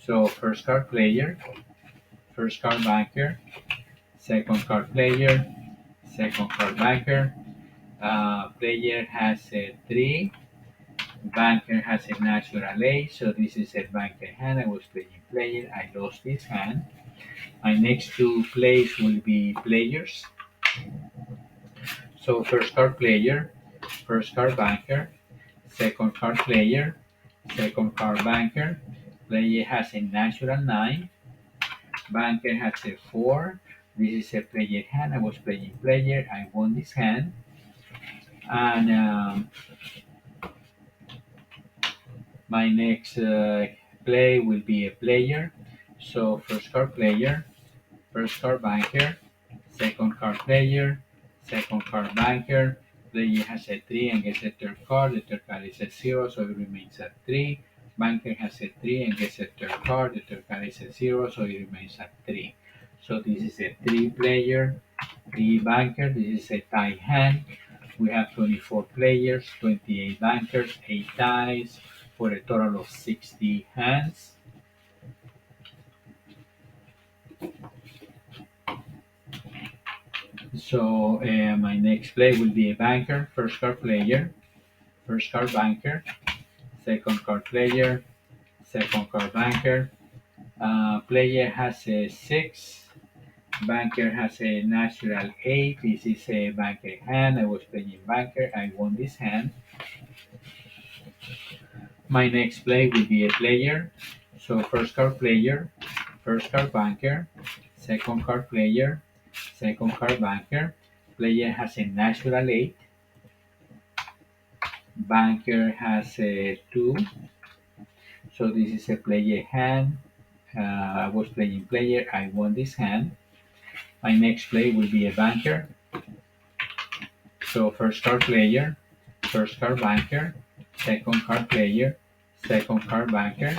So first card player, first card banker, second card player, second card banker. Player has a 3, banker has a natural 8, so this is a banker hand. I was playing player, I lost this hand. My next two plays will be players. So first card player, first card banker, second card player, second card banker. Player has a natural 9, banker has a 4. This is a player hand. I was playing player. I won this hand. And my next play will be a player. So first card player, first card banker, second card player, second card banker. Player has a 3 and gets a third card. The third card is a 0, so it remains at 3. Banker has a 3 and gets a third card. The third card is a 0, so it remains at 3. So this is a 3 player, 3 banker. This is a tie hand. We have 24 players, 28 bankers, 8 ties, for a total of 60 hands. So my next play will be a banker, first card player, first card banker, second card player, second card banker. Player has a 6, banker has a natural 8. This is a banker hand. I was playing banker. I won this hand. My next play will be a player. So first card player, first card banker, second card player, second card banker. Player has a natural 8. Banker has a 2. So this is a player hand. I was playing player. I won this hand. My next play will be a banker. So first card player, first card banker, second card player, second card banker.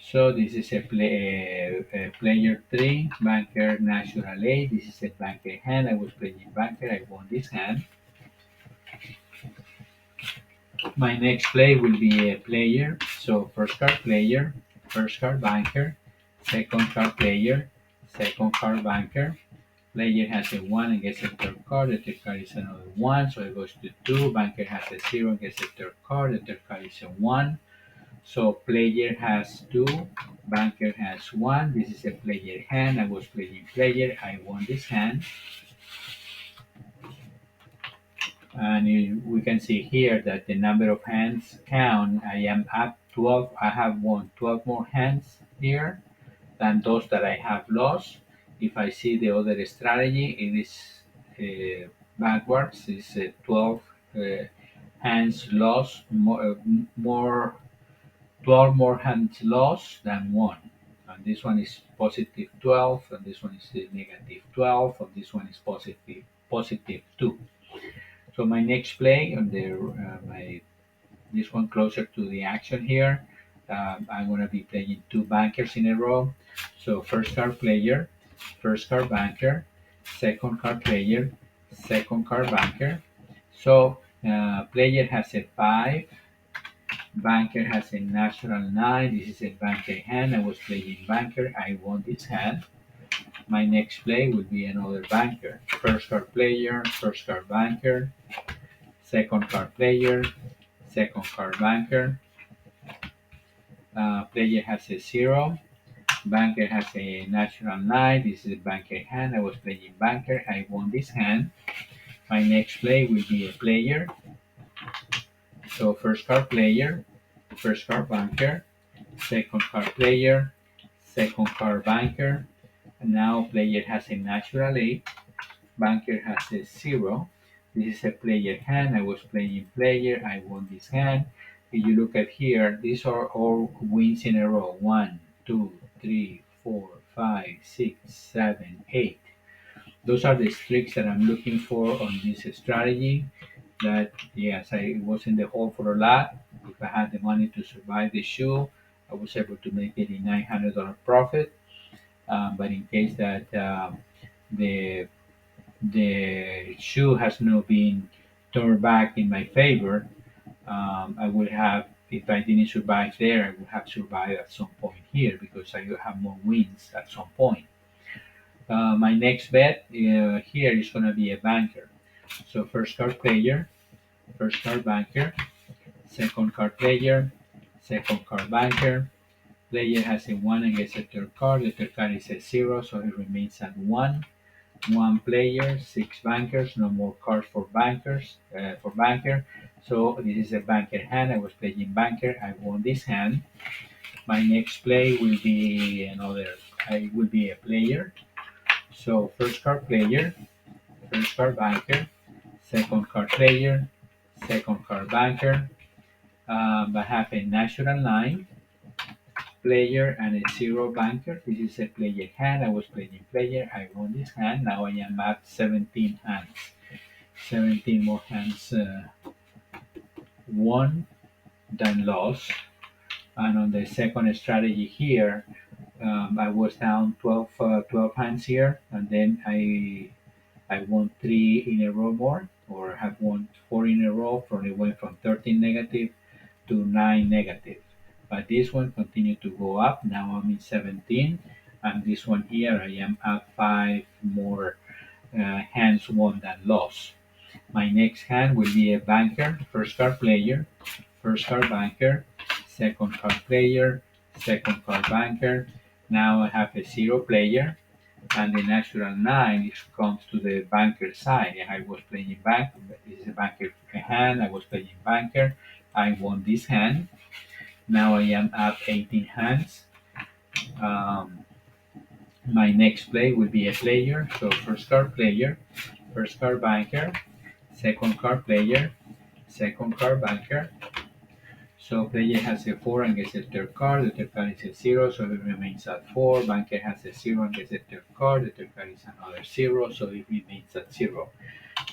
So this is a player 3, banker natural 8. This is a banker hand. I was playing banker. I won this hand. My next play will be a player. So first card player, first card banker, second card player, second card banker. Player has a 1 and gets a third card. The third card is another 1, so it goes to 2. Banker has a 0 and gets a third card. The third card is a 1. So player has 2, banker has 1. This is a player hand. I was playing player. I won this hand. And we can see here that the number of hands count. I am at 12. I have won 12 more hands here than those that I have lost. If I see the other strategy, it is backwards. It's 12 hands lost, more 12 more hands lost than won. And this one is positive 12, and this one is negative 12, and this one is positive 2. So my next play on the my this one closer to the action here. I'm gonna be playing two bankers in a row. So first card player, first card banker, second card player, second card banker. So player has a 5, banker has a natural 9. This is a banker hand. I was playing banker. I won this hand. My next play will be another banker. First card player, first card banker, second card player, second card banker. Player has a 0. Banker has a natural 9. This is a banker hand. I was playing banker. I won this hand. My next play will be a player. So first card player, first card banker, second card player, second card banker. And now player has a natural 8. Banker has a 0. This is a player hand. I was playing player. I won this hand. If you look at here, these are all wins in a row. 1, 2, 3, 4, 5, 6, 7, 8. Those are the streaks that I'm looking for on this strategy. That yes, I was in the hole for a lot. If I had the money to survive the shoe, I was able to make it a $900 profit. But in case that the the shoe has not been turned back in my favor, I would have, if I didn't survive there, I would have survived at some point here because I will have more wins at some point. My next bet here is going to be a banker. So first card player, first card banker, second card player, second card banker. Player has a 1 against the third card. The third card is a 0, so he remains at 1. One player, 6 bankers, no more cards for bankers, for banker. So this is a banker hand. I was playing banker. I won this hand. My next play will be another. I will be a player. So first card player, first card banker, second card player, second card banker. I have a natural line player and a 0 banker. This is a player hand. I was playing player. I won this hand. Now I am at 17 hands. 17 more hands won than lost. And on the second strategy here, I was down 12 hands here, and then I won 3 in a row more, or have won 4 in a row. From it went from 13 negative to 9 negative. But this one continued to go up. Now I'm in 17, and this one here I am at 5 more hands won than lost. My next hand will be a banker, first card player, first card banker, second card player, second card banker. Now I have a 0 player, and the natural 9 comes to the banker side. I was playing banker, this is a banker hand, I was playing banker. I won this hand. Now I am up 18 hands. Um, my next play will be a player, so first card player, first card banker, second card player, second card banker. So player has a 4 and gets a third card. The third card is a 0, so it remains at 4. Banker has a 0 and gets a third card. The third card is another 0, so it remains at 0.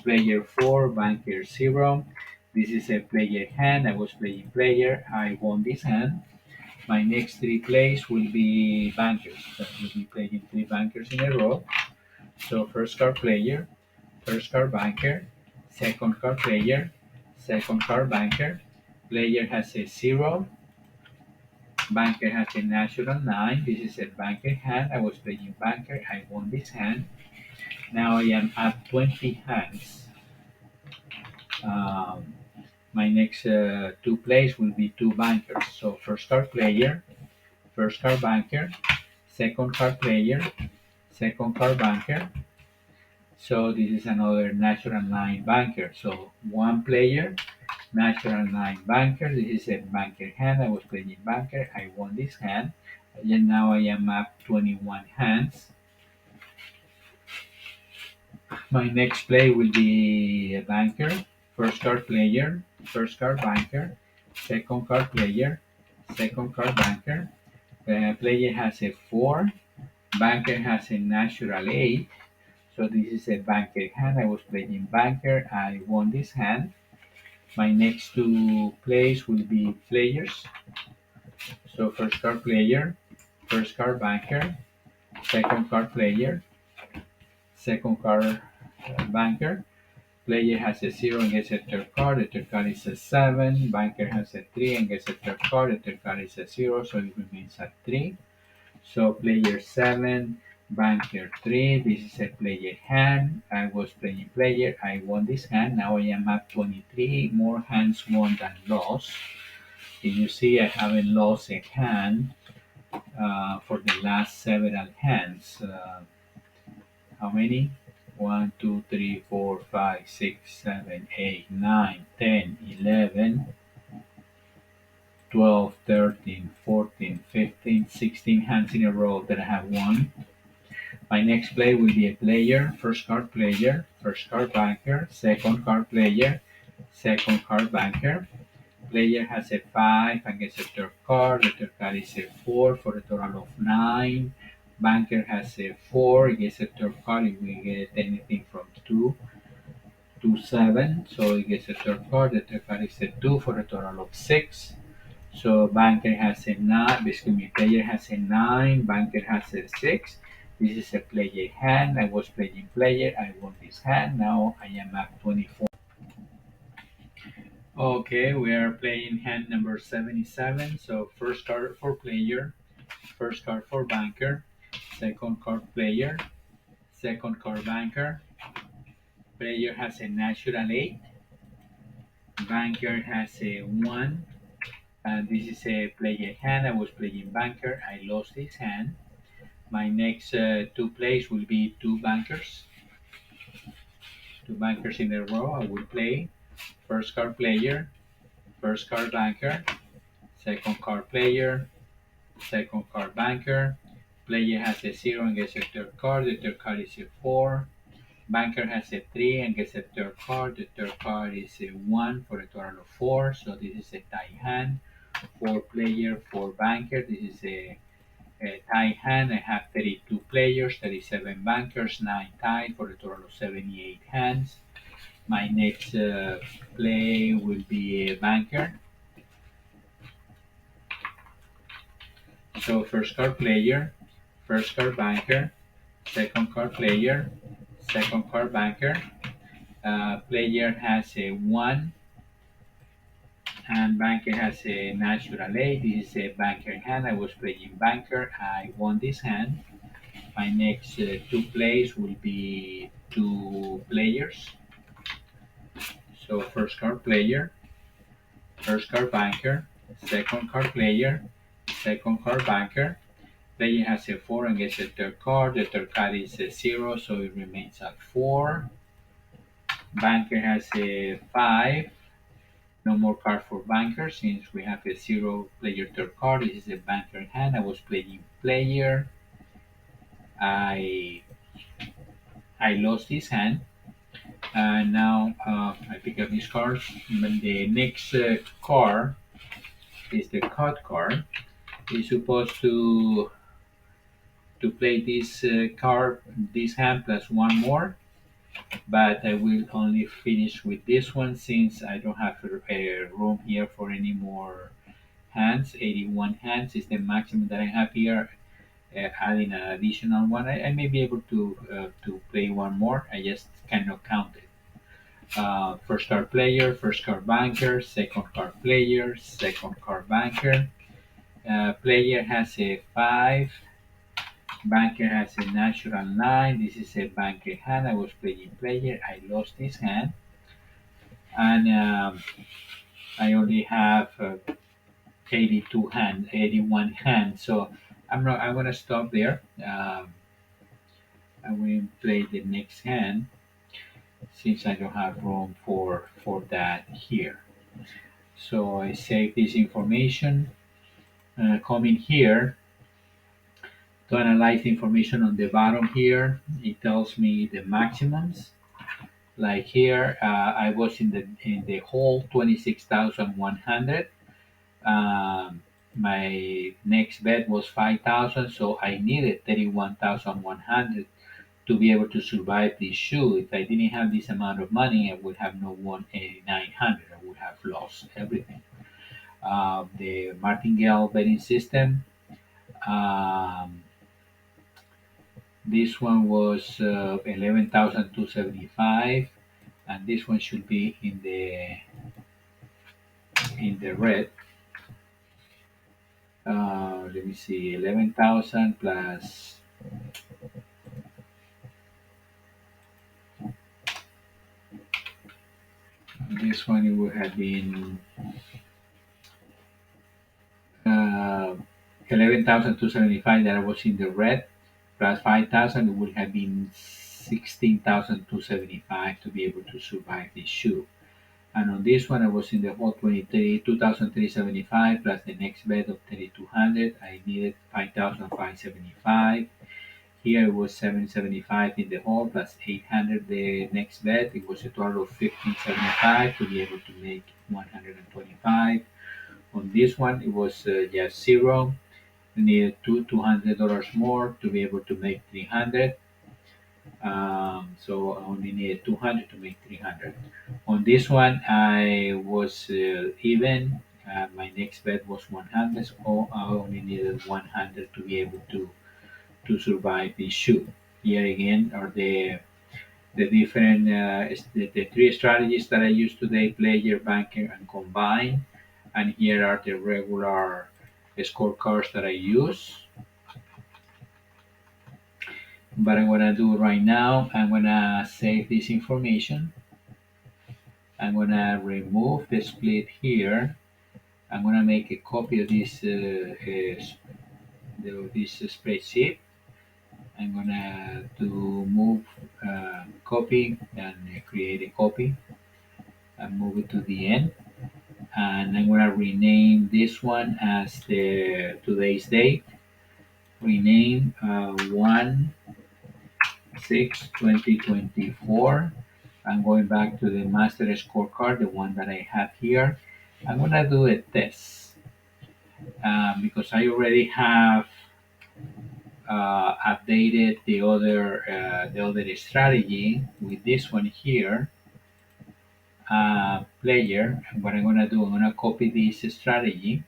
Player 4, banker 0. This is a player hand. I was playing player. I won this hand. My next 3 plays will be bankers. So I will be playing 3 bankers in a row. So first card player, first card banker, second card player, second card banker. Player has a 0, banker has a natural 9. This is a banker hand. I was playing banker. I won this hand. Now I am at 20 hands. Um, my next 2 plays will be 2 bankers. So first card player, first card banker, second card player, second card banker. So this is another natural 9 banker. So 1 player, natural 9 banker. This is a banker hand. I was playing banker. I won this hand. And now I am up 21 hands. My next play will be a banker. First card player, first card banker, second card player, second card banker. Player has a 4, banker has a natural 8. So this is a banker hand. I was playing banker. I won this hand. My next 2 plays will be players. So first card player, first card banker, second card player, second card banker. Player has a 0 and gets a third card. The third card is a 7. Banker has a 3 and gets a third card. The third card is a 0, so it remains at 3. So player 7, banker 3. This is a player hand. I was playing player. I won this hand. Now I am at 23. More hands won than lost. If you see, I haven't lost a hand for the last several hands. How many? 1, 2, 3, 4, 5, 6, 7, 8, 9, 10, 11, 12, 13, 14, 15, 16 hands in a row that I have won. My next play will be a player, first card player, first card banker, second card player, second card banker. Player has a 5 and gets a third card. The third card is a 4 for a total of 9. Banker has a 4, gets a third card if we get anything from 2 2 7. So he gets a third card. The third card is a 2 for a total of 6. So banker has a 9. Excuse me, player has a 9. Banker has a 6. This is a player hand. I was playing player. I won this hand. Now I am at 24. Okay, we are playing hand number 77. So first card for player, first card for banker, second card player, second card banker. Player has a natural 8. Banker has a 1. And this is a player hand. I was playing banker. I lost this hand. My next two plays will be two bankers. Two bankers in a row. I will play first card player, first card banker, second card player, second card banker. Player has a 0 and gets a third card. The third card is a 4. Banker has a 3 and gets a third card. The third card is a 1 for a total of 4. So this is a tie hand. 4 player, 4 banker. This is a tie hand. I have 32 players, 37 bankers, 9 tied for a total of 78 hands. My next play will be a banker. So first card player, first card banker, second card player, second card banker. Player has a 1 and banker has a natural 8. This is a banker hand. I was playing banker. I won this hand. My next two plays will be two players. So first card player, first card banker, second card player, second card banker. Player has a 4 and gets a third card. The third card is a 0, so it remains at 4. Banker has a 5. No more card for banker since we have a 0 player third card. This is a banker hand. I was playing player. I I lost this hand. And now I pick up these cards. And the next card is the cut card. You're supposed to play this card, this hand plus one more, but I will only finish with this one since I don't have a room here for any more hands. 81 hands is the maximum that I have here. Adding an additional one, I may be able to play one more. I just cannot count it. First card player, first card banker, second card player, second card banker. Player has a 5, banker has a natural 9. This is a banker hand. I was playing player. I lost this hand. And I only have 82 hand, 81 hand. So I'm gonna stop there. I will play the next hand since I don't have room for that here. So I save this information. Coming here to analyze the information on the bottom here, it tells me the maximums. Like here, I was in the hole 26,100. My next bet was 5,000, so I needed 31,100 to be able to survive this shoe. If I didn't have this amount of money, I would have not won 8,900. I would have lost everything. The Martingale betting system. Um, this one was 11,275, and this one should be in the red. Let me see, 11,000 plus this one. It would have been 11,275 that I was in the red, plus 5,000. It would have been 16,275 to be able to survive this shoe. And on this one, I was in the hole 23, 2,375 plus the next bet of 3,200. I needed 5,575. Here it was 775 in the hole plus 800 the next bet. It was a total of 1575 to be able to make 125. On this one, it was just zero. We needed $200 more to be able to make 300. So I only needed 200 to make 300. On this one, I was even. My next bet was 100, so I only needed 100 to be able to survive this shoot. Here again are the different the three strategies that I use today: player, banker, and combine. And here are the regular scorecards that I use. But I'm gonna do right now. I'm gonna save this information. I'm gonna remove the split here. I'm gonna make a copy of this spreadsheet. I'm gonna to move copy and create a copy and move it to the end. And I'm gonna rename this one as the today's date. Rename 1/6/2024. I'm going back to the master scorecard, the one that I have here. I'm gonna do a test because I already have updated the other strategy with this one here player. And what I'm gonna do, I'm gonna copy this strategy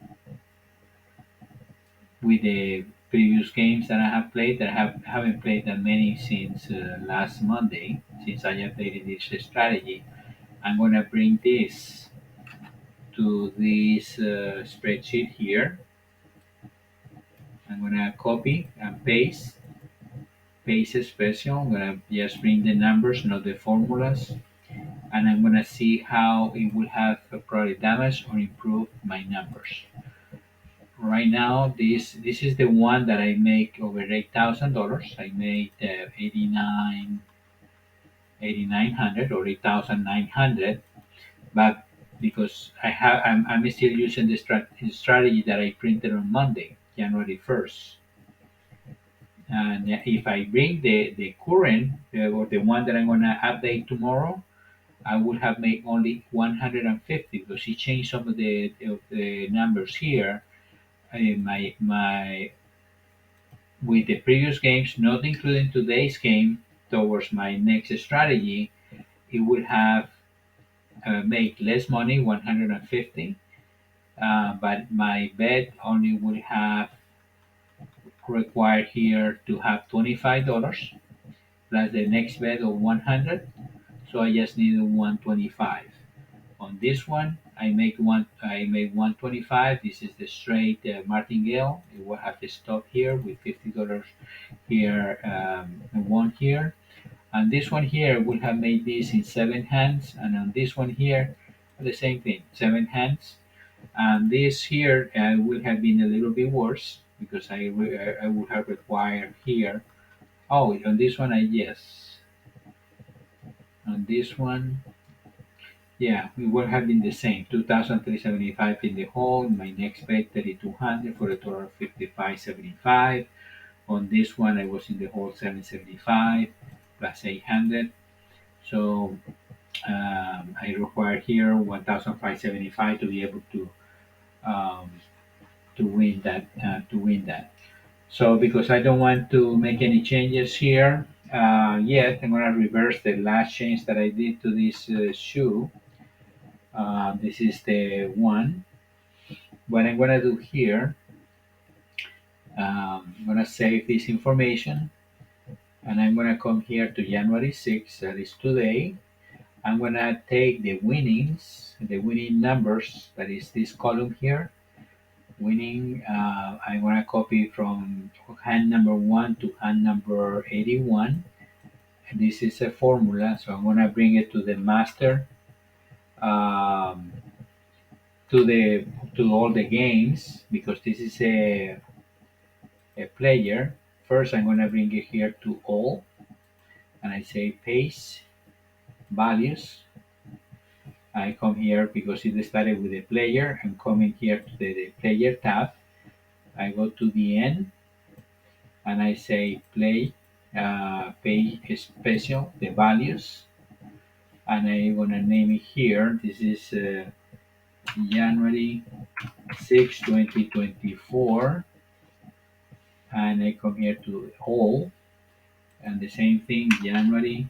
with the previous games that I have played. That haven't played that many since last Monday, since I updated this strategy. I'm gonna bring this to this spreadsheet here. I'm gonna copy and paste special. I'm gonna just bring the numbers, not the formulas, and I'm gonna see how it will have probably damage or improve my numbers. Right now, this is the one that I make over $8,000. I made 8,900 or 8,900, but because I'm still using the strategy that I printed on Monday, January 1st. And if I bring the current or the one that I'm gonna update tomorrow, I would have made only 150 because he changed some of the numbers here. My with the previous games, not including today's game, towards my next strategy, it would have made less money, 150. But my bet only would have required here to have $25 plus the next bet of 100. So I just needed 125. On this one, I made 125. This is the straight Martingale. It will have to stop here with $50 here and one here. And this one here would have made this in 7 hands, and on this one here, the same thing, 7 hands. And this here would have been a little bit worse because I would have required here. Oh, on this one, I yes. On this one, yeah, we would have been the same. 2,375 in the whole. My next bet 3,200 for a total of 5,575. On this one, I was in the whole 775 plus 800. So I require here 1,575 to be able um, to win that. So because I don't want to make any changes here yet, I'm gonna reverse the last change that I did to this shoe. This is the one. What I'm gonna do here, I'm gonna save this information, and I'm gonna come here to January 6th, that is today. I'm gonna take the winnings, the winning numbers, that is this column here. Winning, I'm gonna copy from hand number 1 to hand number 81. And this is a formula, so I'm gonna bring it to the master, um, to the to all the games because this is a player. First, I'm gonna bring it here to all, and I say paste values. I come here because it started with a player. I'm coming here to the player tab. I go to the end and I say play page special the values, and I'm gonna name it here. This is January 6, 2024, and I come here to all. And the same thing, January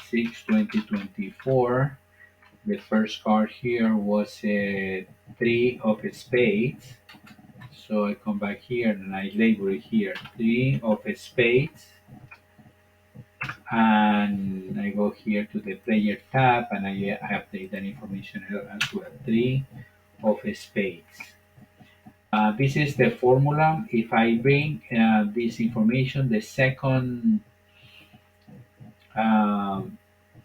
6, 2024. The first card here was a three of spades. So I come back here and I label it here, three of spades. And I go here to the player tab and I update that information as well, three of spades. This is the formula. If I bring this information, um,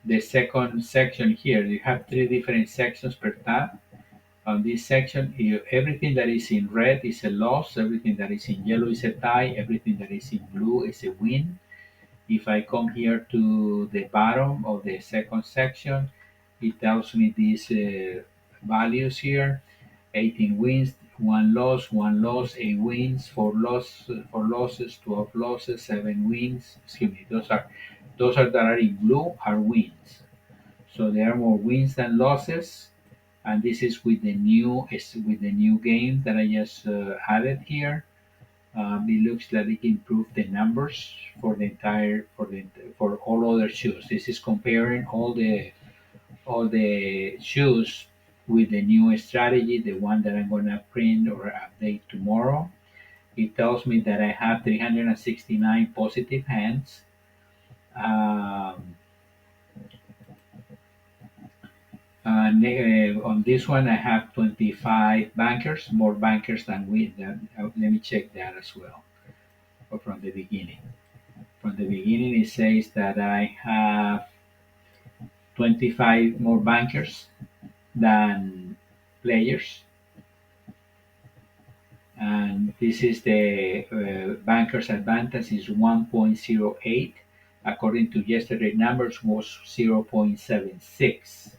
the second section here, you have three different sections per tab. On this section, everything that is in red is a loss, everything that is in yellow is a tie, everything that is in blue is a win. If I come here to the bottom of the second section, it tells me these values here: 18 wins, one loss, 8 wins, 4 losses, 12 losses, 7 wins. Excuse me, those are that are in blue are wins. So there are more wins than losses, and this is with the new game that I just added here. It looks like it improved the numbers for the entire for all other shoes. This is comparing all the shoes with the new strategy, the one that I'm gonna print or update tomorrow. It tells me that I have 369 positive hands. Um, on this one, I have 25 bankers, more bankers than we. Let me check that as well. From the beginning. From the beginning, it says that I have 25 more bankers than players, and this is the bankers advantage is 1.08. According to yesterday numbers, was 0.76.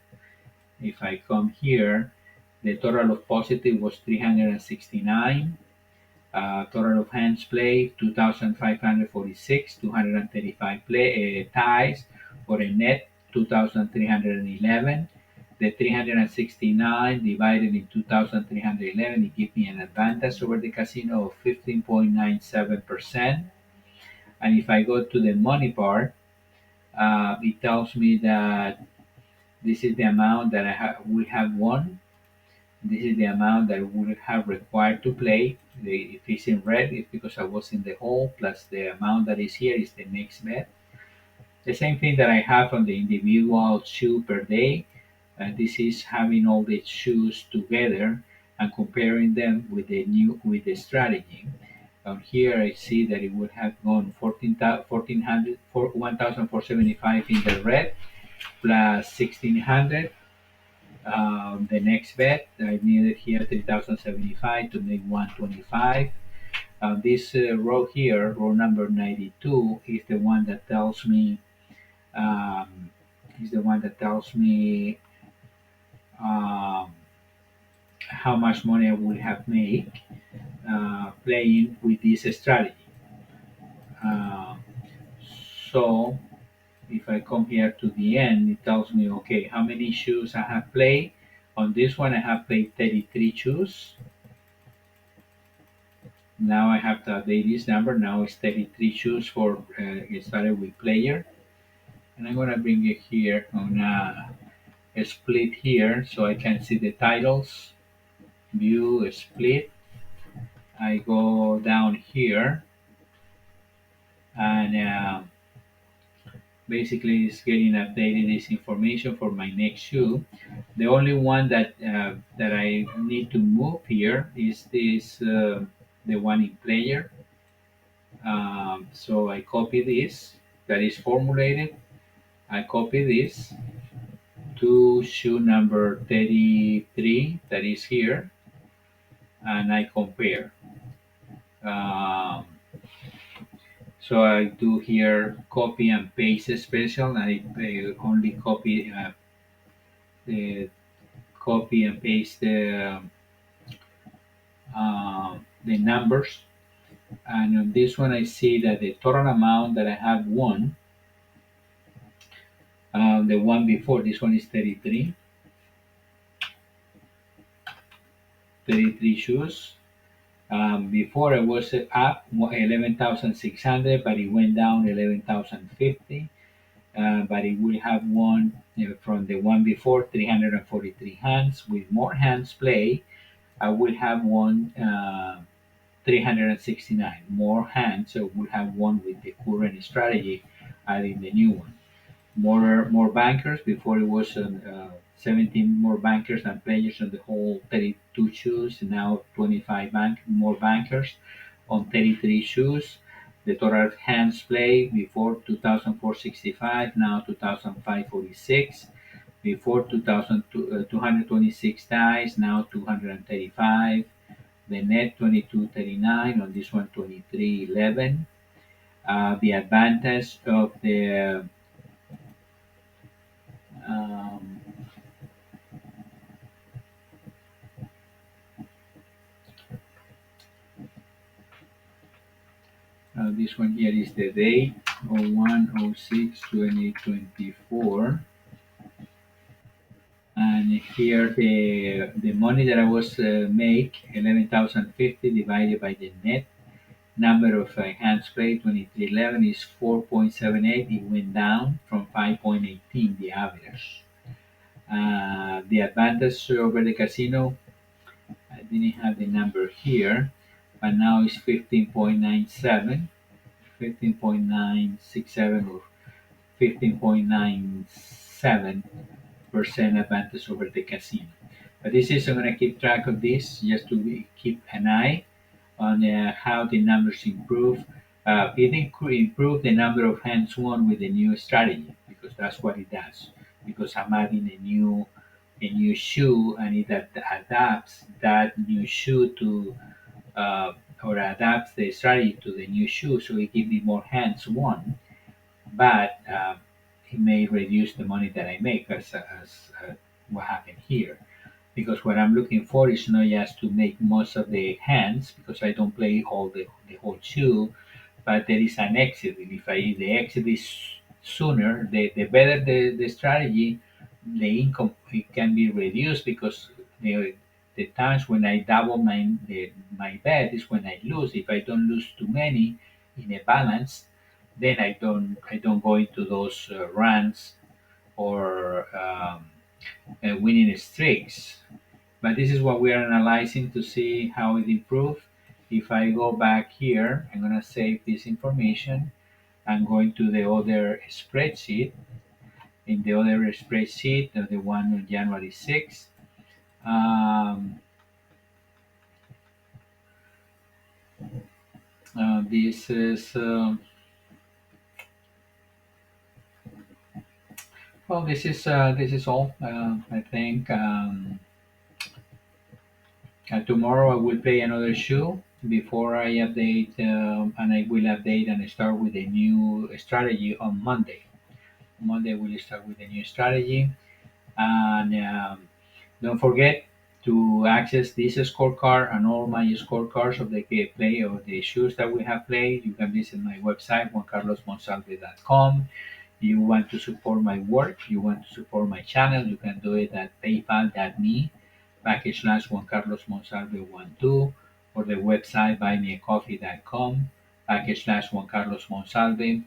If I come here, the total of positive was 369. Total of hands played 2,546, 235 ties for a net 2,311. The 369 divided in 2,311, it gives me an advantage over the casino of 15.97%. And if I go to the money part, it tells me that this is the amount that we have won. This is the amount that we would have required to play. If it's in red, it's because I was in the hole, plus the amount that is here is the next bet. The same thing that I have on the individual shoe per day. This is having all the shoes together and comparing them with the strategy. Here I see that it would have gone 1400, 1,475 in the red plus 1,600. The next bet I needed here 3,075 to make 125. This row here, row number 92, um, is the one that tells me um, how much money I would have made playing with this strategy. Uh, so if I come here to the end, it tells me, okay, how many shoes I have played. On this one, I have played 33 shoes. Now I have to update this number. Now it's 33 shoes for get started with player. And I'm gonna bring it here on a split here so I can see the titles. View split. I go down here and basically it's getting updated this information for my next shoe. The only one that I need to move here is this the one in player. So I copy this that is formulated. I copy this to shoe number 33 that is here, and I compare. Um, so I do here copy and paste special. I only copy and paste the numbers. And on this one, I see that the total amount that I have won, the one before, this one is 33 shoes. Before it was up 11,600, but it went down 11,050. But it will have won from the one before 343 hands. With more hands played, I will have won 369 more hands. So we have won with the current strategy, adding the new one. More bankers. Before it was 17 more bankers and players on the whole 32 shoes. Now 25 more bankers on 33 shoes. The total hands played before 2,465, now 2,546. Before 2,226 dice, now 235. The net 2239, on this one 2311. The advantage of the um, this one here is the date 01/06/2024, and here the money that I was make 11,050 divided by the net number of hands played 2311 is 4.78. It went down from 5.18, the average. The advantage over the casino, I didn't have the number here, but now it's 15.97, 15.967 or 15.97% advantage over the casino. But this is, I'm going to keep track of this just to keep an eye on how the numbers improve. It improve the number of hands won with the new strategy because that's what it does. Because I'm adding a new shoe and it adapts that new shoe to or adapts the strategy to the new shoe, so it gives me more hands won, but it may reduce the money that I make as what happened here. Because what I'm looking for is not just to make most of the hands, because I don't play all the whole shoe, but there is an exit. And if the exit is sooner, the better the strategy, the income it can be reduced because the times when I double my bet is when I lose. If I don't lose too many in a balance, then I don't go into those runs or winning streaks. But this is what we are analyzing to see how it improved. If I go back here, I'm going to save this information. I'm going to the other spreadsheet. In the other spreadsheet, the one on January 6th, um, this is well. This is all. I think tomorrow I will play another shoe before I update, and I will update and start with a new strategy on Monday. Monday we'll start with a new strategy, and don't forget to access this scorecard and all my scorecards of the play of the shoes that we have played. You can visit my website juancarlosmonsalve.com. You want to support my work, you want to support my channel, you can do it at paypal.me/Juan Carlos Monsalve 12, or the website buymeacoffee.com /Juan Carlos Monsalve,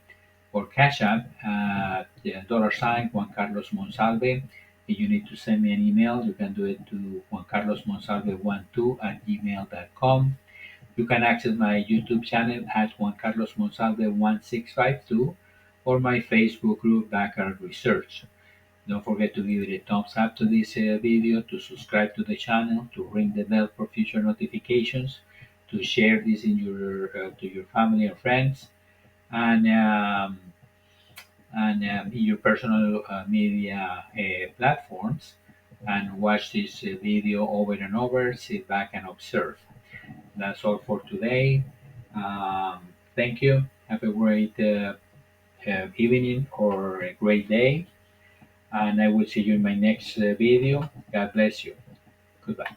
or Cash App at $ Juan Carlos Monsalve. If you need to send me an email, you can do it to juancarlosmonsalve12 @gmail.com. You can access my YouTube channel at Juan Carlos Monsalve 1652, or my Facebook group Baccarat Research. Don't forget to give it a thumbs up to this video, to subscribe to the channel, to ring the bell for future notifications, to share this in to your family or friends, and in your personal media platforms, and watch this video over and over. Sit back and observe. That's all for today. Thank you. Have a great evening or a great day, and I will see you in my next video. God bless you. Goodbye.